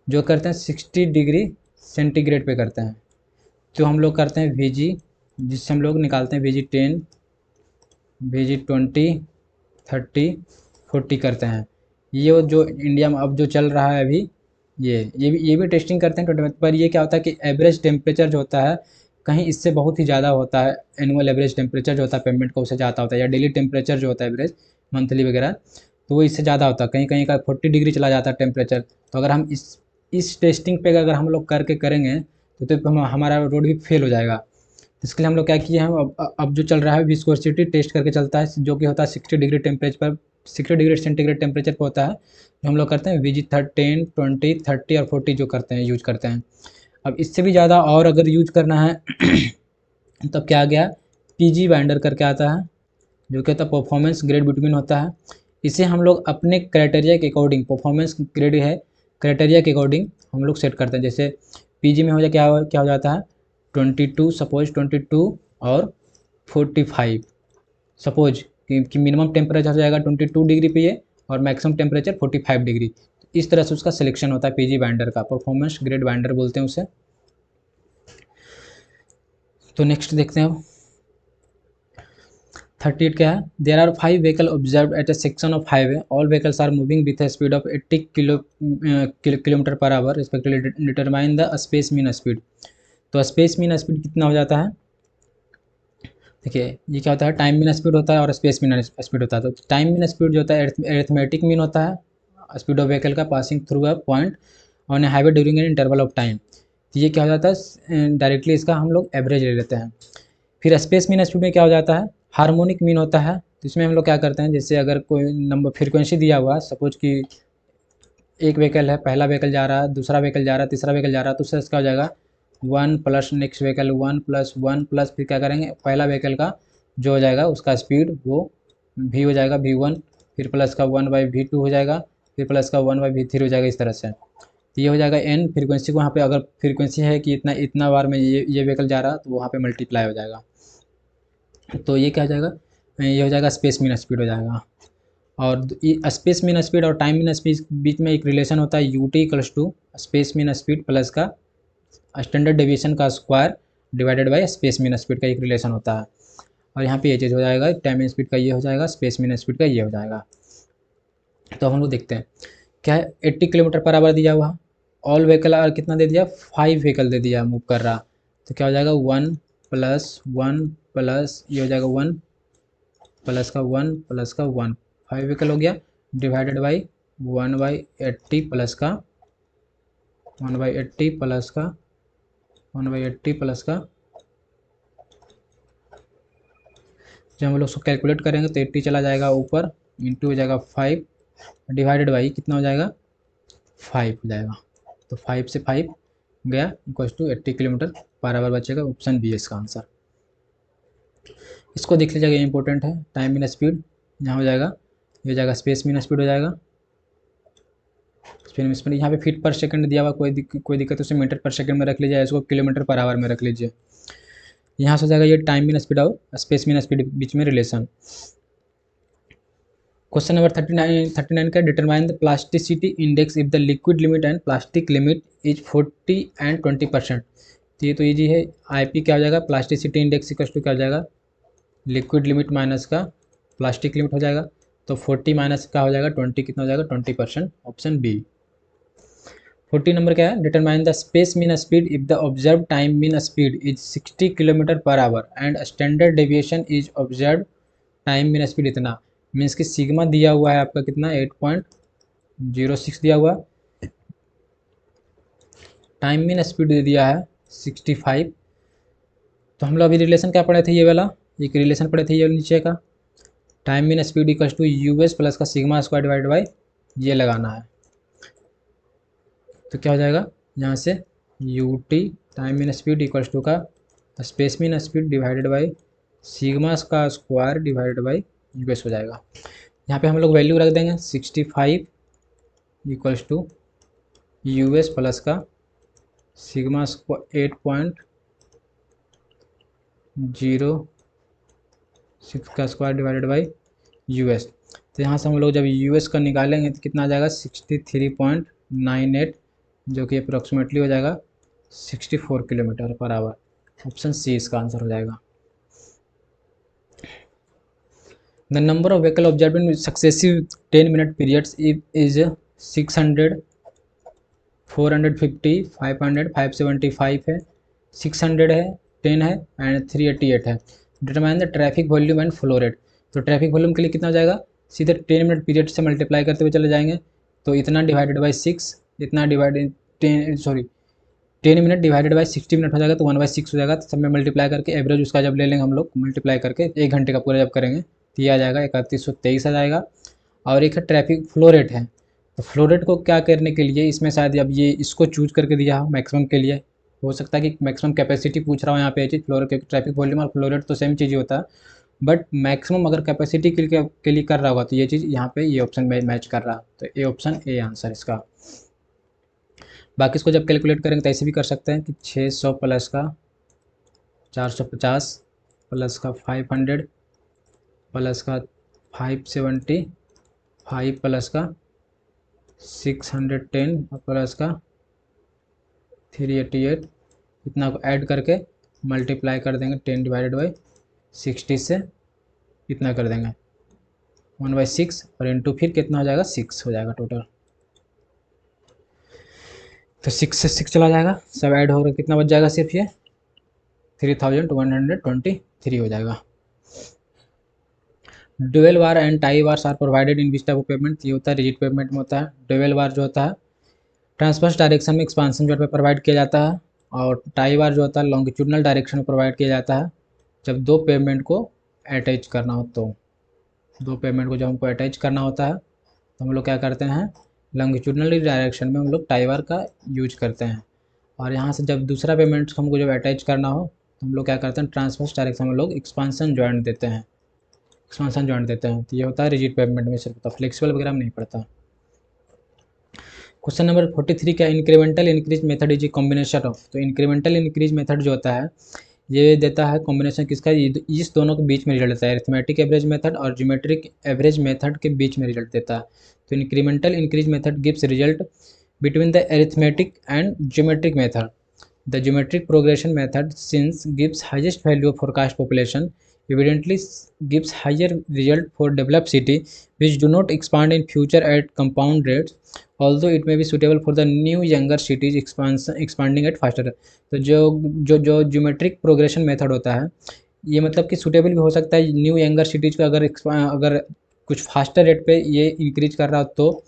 जो करते हैं 60 डिग्री सेंटीग्रेड पे करते हैं। तो हम लोग करते हैं VG, जिससे हम लोग निकालते हैं VG10, VG20, 30, 40 करते हैं। ये जो इंडिया में अब जो चल रहा है अभी ये भी टेस्टिंग करते हैं 20, पर ये क्या होता है कि एवरेज टेम्परेचर जो होता है कहीं इससे बहुत ही ज़्यादा होता है, एनुअल एवरेज टेम्परेचर जो होता है पेमेंट का उससे ज़्यादा होता है, या डेली टेम्परेचर जो होता है एवरेज मंथली वगैरह, तो वो इससे ज़्यादा होता है, कहीं कहीं का 40 डिग्री चला जाता है टेम्परेचर। तो अगर हम इस टेस्टिंग पे अगर हम लोग करके करेंगे तो हमारा रोड भी फेल हो जाएगा। तो इसके लिए हम लोग क्या किए हैं, अब जो चल रहा है विस्कोसिटी टेस्ट करके चलता है, जो कि होता है 60 डिग्री टेम्परेचर पर, 60 डिग्री सेंटीग्रेड टेम्परेचर पर होता है, जो हम लोग करते हैं VG 10, 20, 30 और 40 जो करते हैं यूज करते हैं। अब इससे भी ज़्यादा और अगर यूज करना है तब क्या आ गया, PG बाइंडर करके आता है, जो कहता है परफॉर्मेंस ग्रेड बिटवीन होता है। इसे हम लोग अपने क्राइटेरिया के अकॉर्डिंग, परफॉर्मेंस ग्रेड है क्राइटेरिया के अकॉर्डिंग हम लोग सेट करते हैं। जैसे PG में हो जाए क्या हो जाता है 22, सपोज 22 और 45, सपोज कि मिनिमम टेम्परेचर हो जाएगा 22 डिग्री पे ये, और मैक्सिमम टेम्परेचर 45 डिग्री। इस तरह से उसका सिलेक्शन होता है PG बाइंडर का, परफॉर्मेंस ग्रेड बाइंडर बोलते हैं उसे। तो नेक्स्ट देखते हैं अब, 38 क्या है, there are 5 vehicle observe at a section of highway, all vehicles are moving with a speed of 80 kilometre per hour respectively, determine the space mean speed. तो स्पेस मीन स्पीड कितना हो जाता है, देखिए ये क्या होता है, टाइम मीन स्पीड होता है और स्पेस मीन स्पीड होता है। तो टाइम मीन स्पीड जो होता है एरिथमेटिक मीन होता है स्पीड ऑफ व्हीकल का passing through a point on A highway during an interval of time. तो ये क्या हो जाता है, डायरेक्टली इसका हम लोग एवरेज ले लेते हैं। फिर स्पेस मीन स्पीड में क्या हो जाता है, हार्मोनिक मीन होता है। तो इसमें हम लोग क्या करते हैं, जैसे अगर कोई नंबर फ्रीक्वेंसी दिया हुआ है, सपोज कि एक व्हीकल है, पहला व्हीकल जा रहा है, दूसरा व्हीकल जा रहा है, तीसरा व्हीकल जा रहा है, तो उससे इसका हो जाएगा 1 plus next vehicle 1 plus 1 plus फिर क्या करेंगे, पहला व्हीकल का जो हो जाएगा उसका स्पीड वो v हो जाएगा v1, फिर प्लस का 1/v2 हो जाएगा, फिर प्लस का 1/v3 हो जाएगा, इस तरह से। तो ये हो जाएगा n फ्रीक्वेंसी को, वहाँ पे अगर फ्रीक्वेंसी है कि इतना इतना बार में ये व्हीकल जा रहा तो वहाँ पे मल्टीप्लाई हो जाएगा। तो ये क्या हो जाएगा, ये हो जाएगा स्पेस मीन स्पीड हो जाएगा। और स्पेस मीन स्पीड और टाइम मीन स्पीड बीच में एक रिलेशन होता है, U T equals to space mean speed plus का स्टैंडर्ड डेविएशन का square divided by space mean speed का एक रिलेशन होता है। और यहाँ पे ये चीज़ हो जाएगा, टाइम मीन स्पीड का ये हो जाएगा, स्पेस मीन स्पीड का ये हो जाएगा। तो हम लोग देखते हैं क्या है, 80 किलोमीटर पर आवर दिया हुआ, ऑल व्हीकल और कितना दे दिया, 5 व्हीकल दे दिया मूव कर रहा। तो क्या हो जाएगा 1 प्लस 1 प्लस ये हो जाएगा 1 प्लस का 1 प्लस का 1, 5 व्हीकल हो गया, डिवाइडेड बाई 1/80 प्लस का 1/80 प्लस का 1/80 प्लस का, जब हम लोग उसको कैलकुलेट करेंगे तो 80 चला जाएगा ऊपर, इंटू हो जाएगा 5 डिवाइडेड बाई कितना हो जाएगा 5 हो जाएगा। तो 5 से 5 गया equals to 80 kilometre per hour बचेगा, ऑप्शन बी है इसका आंसर। इसको देख लीजिएगा, ये इंपॉर्टेंट है, टाइम मीन स्पीड यहाँ हो जाएगा, ये हो जाएगा स्पेस मीन स्पीड हो जाएगा। स्पेस मीन यहाँ पे फीट पर सेकंड दिया हुआ, कोई दिक्कत उसे मीटर पर सेकंड में रख लीजिए, इसको किलोमीटर पर आवर में रख लीजिए। यहाँ से हो जाएगा ये टाइम मीन स्पीड और स्पेस मीन स्पीड बीच में रिलेशन। क्वेश्चन नंबर 39 का, determine the plasticity index if the liquid limit and plastic limit is 40 and 20%। तो ये जी है, आईपी क्या हो जाएगा, प्लास्टिसिटी इंडेक्स इक्वल टू क्या हो जाएगा, लिक्विड लिमिट माइनस का प्लास्टिक लिमिट हो जाएगा। तो 40 माइनस का हो जाएगा 20, कितना हो जाएगा 20%, ऑप्शन बी। 40 नंबर क्या है, determine the space mean speed if the observe time mean speed is 60 kilometre per our and standard deviation is observe time mean speed इतना। मीन्स कि सिग्मा दिया हुआ है आपका कितना 8.06 दिया हुआ, टाइम मीन स्पीड दे दिया है 65। तो हम लोग अभी रिलेशन क्या पढ़े थे, ये वाला एक रिलेशन पढ़े थे ये नीचे का, time mean speed equals to US plus का सिग्मा स्क्वायर डिवाइड बाई ये लगाना है। तो क्या हो जाएगा यहाँ से U T time mean speed equals to का space mean speed divided by sigma का स्क्वायर डिवाइडेड बाई यूएस हो जाएगा। यहाँ पे हम लोग वैल्यू रख देंगे 65 इक्वल्स टू यूएस प्लस का सिग्मा 8.06 का स्क्वायर डिवाइडेड बाई यूएस। तो यहाँ से हम लोग जब यूएस का निकालेंगे तो कितना आ जाएगा 63.98, जो कि अप्रोक्सीमेटली हो जाएगा 64 kilometre per our, option C इसका आंसर हो जाएगा। The number of vehicle observe in successive 10 minute periods is 600, 450, 500, 575 है, 600 है, 10 है एंड 388 है। Determine the traffic volume and flow rate. तो ट्रैफिक वॉल्यूम के लिए कितना हो जाएगा, सीधे 10 मिनट पीरियड से मल्टीप्लाई करते हुए चले जाएंगे, तो इतना डिवाइडेड बाई 6, इतना divided 10 minute divided by 60 minute हो जाएगा, तो 1/6 हो जाएगा। तो सब में मल्टीप्लाई करके एवरेज उसका जब ले लेंगे हम लोग मल्टीप्लाई करके 1 घंटे का पूरा जब करेंगे तो ये आ जाएगा 3123 आ जाएगा। और एक है ट्रैफिक फ्लो रेट है, तो फ्लो रेट को क्या करने के लिए इसमें शायद अब ये इसको चूज करके दिया हो मैक्सिमम के लिए, हो सकता है कि मैक्सिमम कैपेसिटी पूछ रहा हूँ यहाँ पे ये चीज़ फ्लो रेट, ट्रैफिक वॉल्यूम और फ्लो रेट तो सेम चीज़ ही होता है, बट मैक्सिमम अगर कैपेसिटी के लिए कर रहा होगा तो ये चीज़ यहाँ पे ये ऑप्शन मैच कर रहा है, तो ए ऑप्शन ए आंसर इसका। बाकी इसको जब कैलकुलेट करेंगे तो ऐसे भी कर सकते हैं कि 600 प्लस का 450 प्लस का 500 प्लस का 575 प्लस का 610 और प्लस का 388, इतना को ऐड करके मल्टीप्लाई कर देंगे 10 डिवाइडेड बाई 60 से, इतना कर देंगे 1/6 और इंटू फिर कितना हो जाएगा 6 हो जाएगा टोटल। तो 6 से 6 चला जाएगा, सब ऐड होकर कितना बच जाएगा सिर्फ ये 3123 हो जाएगा। Dowel bar and tie bars are provided in which type of pavement, ये होता है रिजिड पेमेंट में होता है। ड्यूअल वार जो होता है ट्रांसवर्स डायरेक्शन में एक्सपांशन जो है प्रोवाइड किया जाता है, और टाई वार जो होता है लॉन्गिट्यूडनल डायरेक्शन में प्रोवाइड किया जाता है। जब दो पेमेंट को अटैच करना हो तो दो पेमेंट को जब हमको अटैच करना होता है तो हम लोग क्या करते हैं, लॉन्गिट्यूडनल डायरेक्शन में हम लोग टाई वार का यूज करते हैं। और यहाँ से जब दूसरा पेमेंट हमको जब अटैच करना हो तो हम लोग क्या करते हैं, ट्रांसवर्स डायरेक्शन में लोग एक्सपांशन जॉइंट देते हैं, एक्सपांशन जॉइंट देते हैं। तो ये होता है रिजिड पेमेंट में सिर्फ होता है, फ्लेक्सिबल वगैरह में नहीं पड़ता। क्वेश्चन नंबर 43 का incremental increase method is a combination of, तो इंक्रीमेंटल इंक्रीज मेथड जो होता है ये देता है कॉम्बिनेशन किसका, इस दोनों के बीच में रिजल्ट देता है, अरिथमेटिक एवरेज मेथड और ज्योमेट्रिक एवरेज मेथड के बीच में रिजल्ट देता है। तो incremental increase method gives result between the arithmetic and geometric method. The geometric progression method since gives highest value of forecast population evidently gives higher result for developed city which do not expand in future at compound rates, although it may be suitable for the new younger cities expanding at faster। तो जो geometric progression method होता है ये मतलब कि suitable भी हो सकता है न्यू यंगर सिटीज़ को, अगर कुछ फास्टर रेट पे ये इंक्रीज कर रहा हो तो।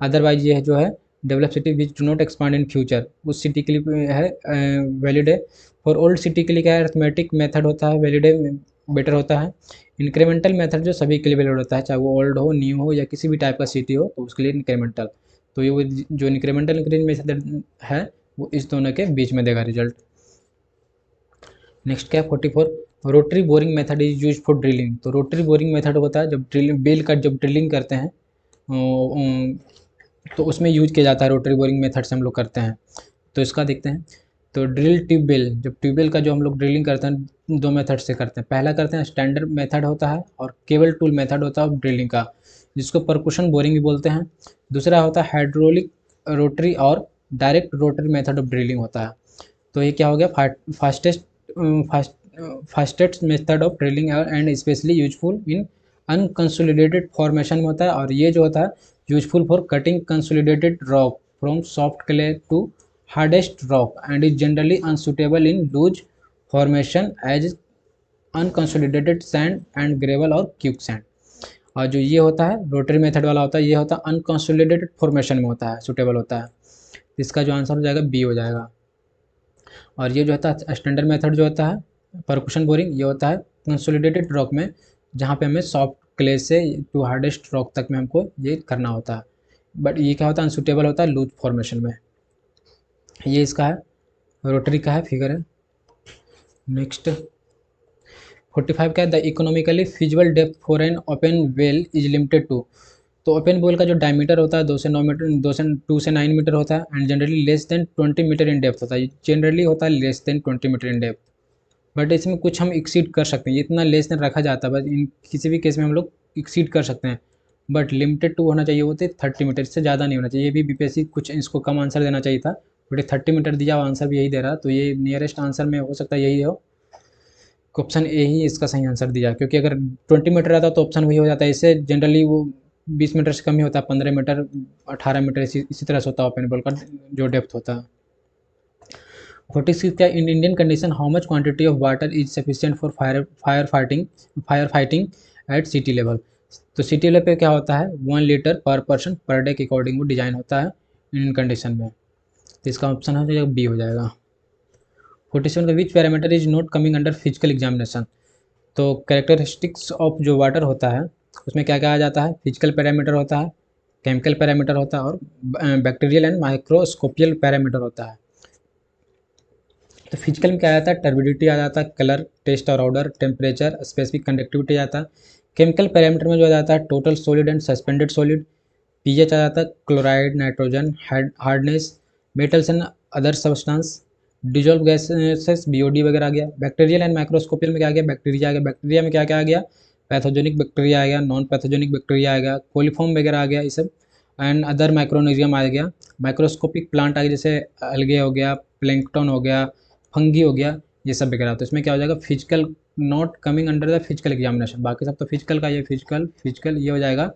अदरवाइज ये जो है develop city which do not expand in future उस सिटी के लिए है वैलिड है। फॉर ओल्ड सिटी के लिए क्या है, अरिथमेटिक मेथड होता है वैलिड है, बेटर होता है। इंक्रीमेंटल मेथड जो सभी के लिए वैलिड होता है, चाहे वो ओल्ड हो न्यू हो या किसी भी टाइप का सिटी हो तो उसके लिए इंक्रीमेंटल। तो ये वो जो इंक्रीमेंटल इंक्रीज मेथड है वो इस दोनों के बीच में देगा रिजल्ट। नेक्स्ट क्या है 44, rotary boring method is use for drilling. तो रोटरी बोरिंग मेथड होता है जब ड्रिलिंग बेल का जब ड्रिलिंग करते हैं तो उसमें यूज किया जाता है, रोटरी बोरिंग मेथड से हम लोग करते हैं। तो इसका देखते हैं, तो ड्रिल ट्यूबवेल, जब ट्यूबवेल का जो हम लोग ड्रिलिंग करते हैं दो मेथड से करते हैं। पहला करते हैं स्टैंडर्ड मेथड होता है और केबल टूल मेथड होता है ड्रिलिंग का, जिसको परकुशन बोरिंग भी बोलते हैं। दूसरा होता है हाइड्रोलिक रोटरी और direct rotary method of drilling होता है। तो ये क्या हो गया, fastest method of drilling and specially useful in unconsolidated formation में होता है। और ये जो होता है useful for cutting consolidated rock from soft clay to hardest rock and is generally unsuitable in loose formation as unconsolidated sand and gravel और quicksand। और जो ये होता है रोटरी मेथड वाला होता है ये होता है अनकंसोलिडेटेड फॉर्मेशन में होता है, सुटेबल होता है। इसका जो आंसर हो जाएगा बी हो जाएगा। और ये जो होता है स्टैंडर्ड मेथड जो होता है परकुशन बोरिंग, ये होता है कंसोलिडेटेड रॉक में जहाँ पे हमें सॉफ्ट क्ले से टू हार्डेस्ट रॉक तक में हमको ये करना होता है। बट ये क्या होता है अनसुटेबल होता है लूज फॉर्मेशन में। ये इसका है रोटरी का है फिगर है। नेक्स्ट 45 का है the economically feasible depth for an open well is limited to. तो ओपन वेल का जो डायमीटर होता है 2 से 9 मीटर 2 से 9 मीटर होता है and generally less than 20 metre in depth होता है। जनरली होता है less than 20 metre in depth, but इसमें कुछ हम एक्सीड कर सकते हैं, इतना लेस देन रखा जाता है बस इन किसी भी केस में हम लोग एक्सीड कर सकते हैं। बट लिमिटेड टू होना चाहिए होते 30 मीटर, इससे ज़्यादा नहीं होना चाहिए। ये भी बीपीएससी कुछ इसको कम आंसर देना चाहिए था, बट 30 मीटर दिया हुआ आंसर भी यही दे रहा, तो ये नियरेस्ट आंसर में हो सकता है यही हो। ऑप्शन ए ही इसका सही आंसर दिया, क्योंकि अगर 20 मीटर रहता तो ऑप्शन वही हो जाता है। इससे जनरली वो 20 मीटर से कम ही होता है, 15 मीटर 18 मीटर इसी तरह से होता है ओपन बॉल का जो डेप्थ होता है। 46 का in Indian condition how much quantity of water is sufficient for fire fighting eight city level. तो सिटी लेवल पे क्या होता है 1 लीटर पर पर्सन पर डे के अकॉर्डिंग वो डिजाइन होता है इंडियन कंडीशन में। तो इसका ऑप्शन हो जाएगा बी हो जाएगा। 47 का which parameter is not coming under physical examination. तो कैरेक्टरिस्टिक्स ऑफ जो वाटर होता है उसमें क्या क्या आ जाता है, फिजिकल पैरामीटर होता है, केमिकल पैरामीटर होता है और बैक्टीरियल एंड माइक्रोस्कोपियल पैरामीटर होता है। तो फिजिकल में क्या आता है, टर्बिडिटी आ जाता है, कलर, टेस्ट और ऑर्डर, टेम्परेचर, स्पेसिफिक कंडक्टिविटी आता है। केमिकल पैरामीटर में जो आ जाता है total solid and suspended solid, pH आ जाता है, chloride, nitrogen, hardness, metals and other substance, dissolved gases BOD वगैरह आ गया। बैक्टीरियल एंड माइक्रोस्कोपियल में क्या आ गया, बैक्टीरिया आ गया। बैक्टीरिया में क्या क्या आ गया, पैथोजेनिक बैक्टीरिया आ गया, नॉन पैथोजेनिक बैक्टीरिया आ गया, कोलिफॉर्म वगैरह आ गया, ये सब एंड अदर माइक्रोनिज्म आ गया। माइक्रोस्कोपिक प्लांट आ गया, जैसे अलगे हो गया, प्लैंकटन हो गया, फंगी हो गया। ये सब वगैरह। तो इसमें क्या हो जाएगा, physical not coming under the physical examination, बाकी सब तो फिजिकल का, ये फिजिकल फिजिकल ये हो जाएगा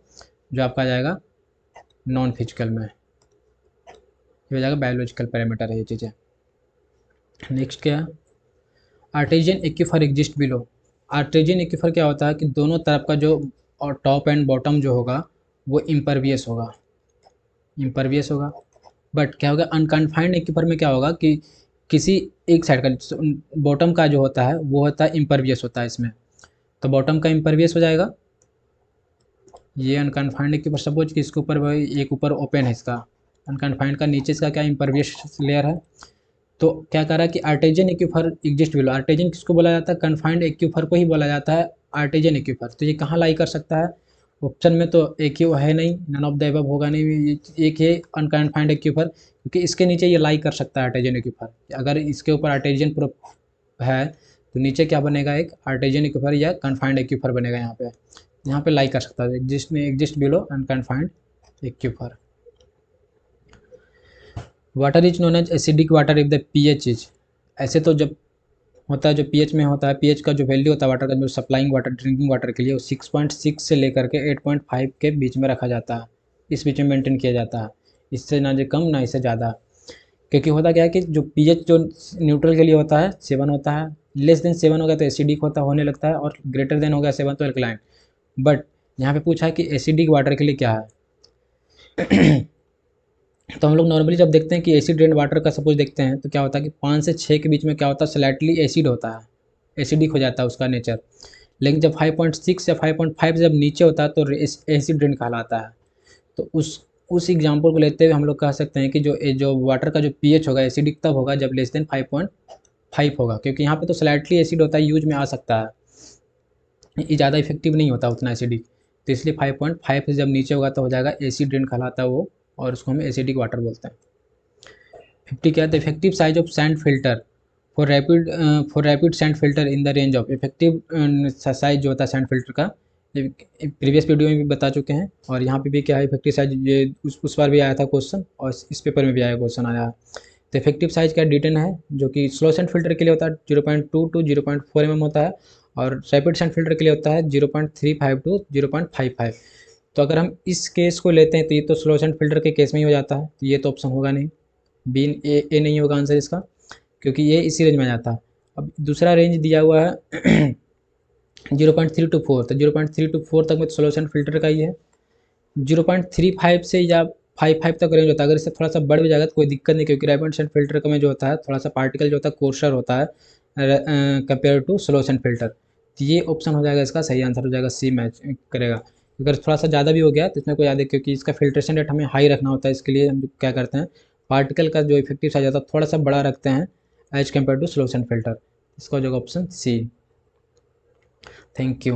जो आपका आ जाएगा नॉन फिजिकल में, ये हो जाएगा बायोलॉजिकल पैरामीटर है ये चीज़ें। नेक्स्ट क्या है, आर्टेजियन एक्यूफर एग्जिस्ट बिलो। आर्टेजियन एक्यूफर क्या होता है कि दोनों तरफ का जो और टॉप एंड बॉटम जो होगा वो इम्परवियस होगा, इम्परवियस होगा। बट क्या होगा, अनकन्फाइंड एक्यूफर में क्या होगा कि किसी एक साइड का बॉटम का जो होता है वो होता है इम्परवियस होता है इसमें, तो बॉटम का इम्परवियस हो जाएगा। ये अनकन्फाइंड एक्यूफर, सपोज कि इसके ऊपर भाई एक ऊपर ओपन है इसका, अनकन्फाइंड का नीचे इसका क्या इम्परवियस लेयर है। तो क्या कह रहा है कि आर्टेजियन एक्यूफर एग्जिस्ट बिलो। आर्टेजियन किसको बोला जाता है, कन्फाइंड एक्यूफर को ही बोला जाता है आर्टेजियन एक्यूफर। तो ये कहाँ लाई कर सकता है, ऑप्शन में तो एक ही वो है नहीं, नन ऑफ द एबव होगा नहीं, ये एक है अनकन्फाइंड एक्यूफर, क्योंकि इसके नीचे ये लाई कर सकता है आर्टेजियन एक्यूफर। अगर इसके ऊपर आर्टेजियन प्रूफ है तो नीचे क्या बनेगा, एक आर्टेजियन एक्यूफर या कन्फाइंड एक्यूफर बनेगा यहाँ पे, यहाँ पे लाई कर सकता है एग्जिस्ट में, exist below unconfined aquifer. Water is known as acidic water if the pH is, ऐसे तो जब होता है जो पीएच में होता है, पीएच का जो वैल्यू होता है वाटर का, जो सप्लाइंग वाटर ड्रिंकिंग वाटर के लिए वो 6.6 से लेकर के 8.5 के बीच में रखा जाता है, इस बीच में मेंटेन किया जाता है, इससे ना जो कम ना इससे ज़्यादा। क्योंकि होता क्या है कि जो पीएच जो न्यूट्रल के लिए होता है 7 होता है, लेस देन 7 हो गया तो एसिडिक होने लगता है, और ग्रेटर देन हो गया 7 तो एल्कलाइन। बट यहाँ पे पूछा है कि एसिडिक वाटर के लिए क्या है। तो हम लोग नॉर्मली जब देखते हैं कि एसिड रेन वाटर का सपोज देखते हैं तो क्या होता है कि 5 से 6 के बीच में क्या होता है, स्लाइटली एसिड होता है, एसिडिक हो जाता है उसका नेचर। लेकिन जब 5.6 या 5.5 जब नीचे होता है तो एसिड रेन कहलाता है। तो उस एग्जाम्पल को लेते हुए हम लोग कह सकते हैं कि जो वाटर का जो पीएच होगा एसिडिक तब होगा जब लेस देन 5.5 होगा, क्योंकि यहाँ पे तो स्लाइटली एसिड होता है, यूज में आ सकता है, ये ज़्यादा इफेक्टिव नहीं होता उतना एसिडिक। तो इसलिए 5.5 से जब नीचे होगा तो हो जाएगा एसिड रेन कहलाता है वो, और उसको हम एसिडिक वाटर बोलते हैं। 50 क्या है, the effective size of sand filter for rapid sand filter in the range of, effective size जो होता है सैंड फिल्टर का, प्रीवियस वीडियो में भी बता चुके हैं, और यहाँ पे भी क्या है इफेक्टिव साइज, ये उस बार भी आया था क्वेश्चन, और इस पेपर में भी आया क्वेश्चन आया है। तो इफेक्टिव साइज का डिटेन है जो कि स्लो सैंड फिल्टर के लिए होता है 0.2 टू 0.4 mm होता है, और रैपिड सैंड फिल्टर के लिए होता है 0.35 टू 0.55। तो अगर हम इस केस को लेते हैं तो ये तो स्लो सैंड फिल्टर के केस में ही हो जाता है, तो ये तो ऑप्शन होगा नहीं, बी ए नहीं होगा आंसर इसका, क्योंकि ये इसी रेंज में आ जाता है। अब दूसरा रेंज दिया हुआ है 0.3 to 4, तो 0.3 to 4 तक में तो सोल्यूशन फिल्टर का ही है। 0.35 से या 5.5 तक रेंज होता है, अगर इससे थोड़ा सा बढ़ भी जाएगा तो कोई दिक्कत नहीं, क्योंकि रैपिड सैंड फिल्टर का में जो होता है थोड़ा सा पार्टिकल जो होता है कोर्सर होता है कंपेयर टू सोल्यूशन फिल्टर। तो ये ऑप्शन हो जाएगा, इसका सही आंसर हो जाएगा सी मैच करेगा। अगर थोड़ा सा ज़्यादा भी हो गया तो इसमें कोई याद है, क्योंकि इसका फिल्ट्रेशन रेट हमें हाई रखना होता है, इसके लिए हम क्या करते हैं पार्टिकल का जो इफेक्टिव साइज होता है थोड़ा सा बड़ा रखते हैं as compare to solution filter. इसका हो जाएगा ऑप्शन सी। Thank you.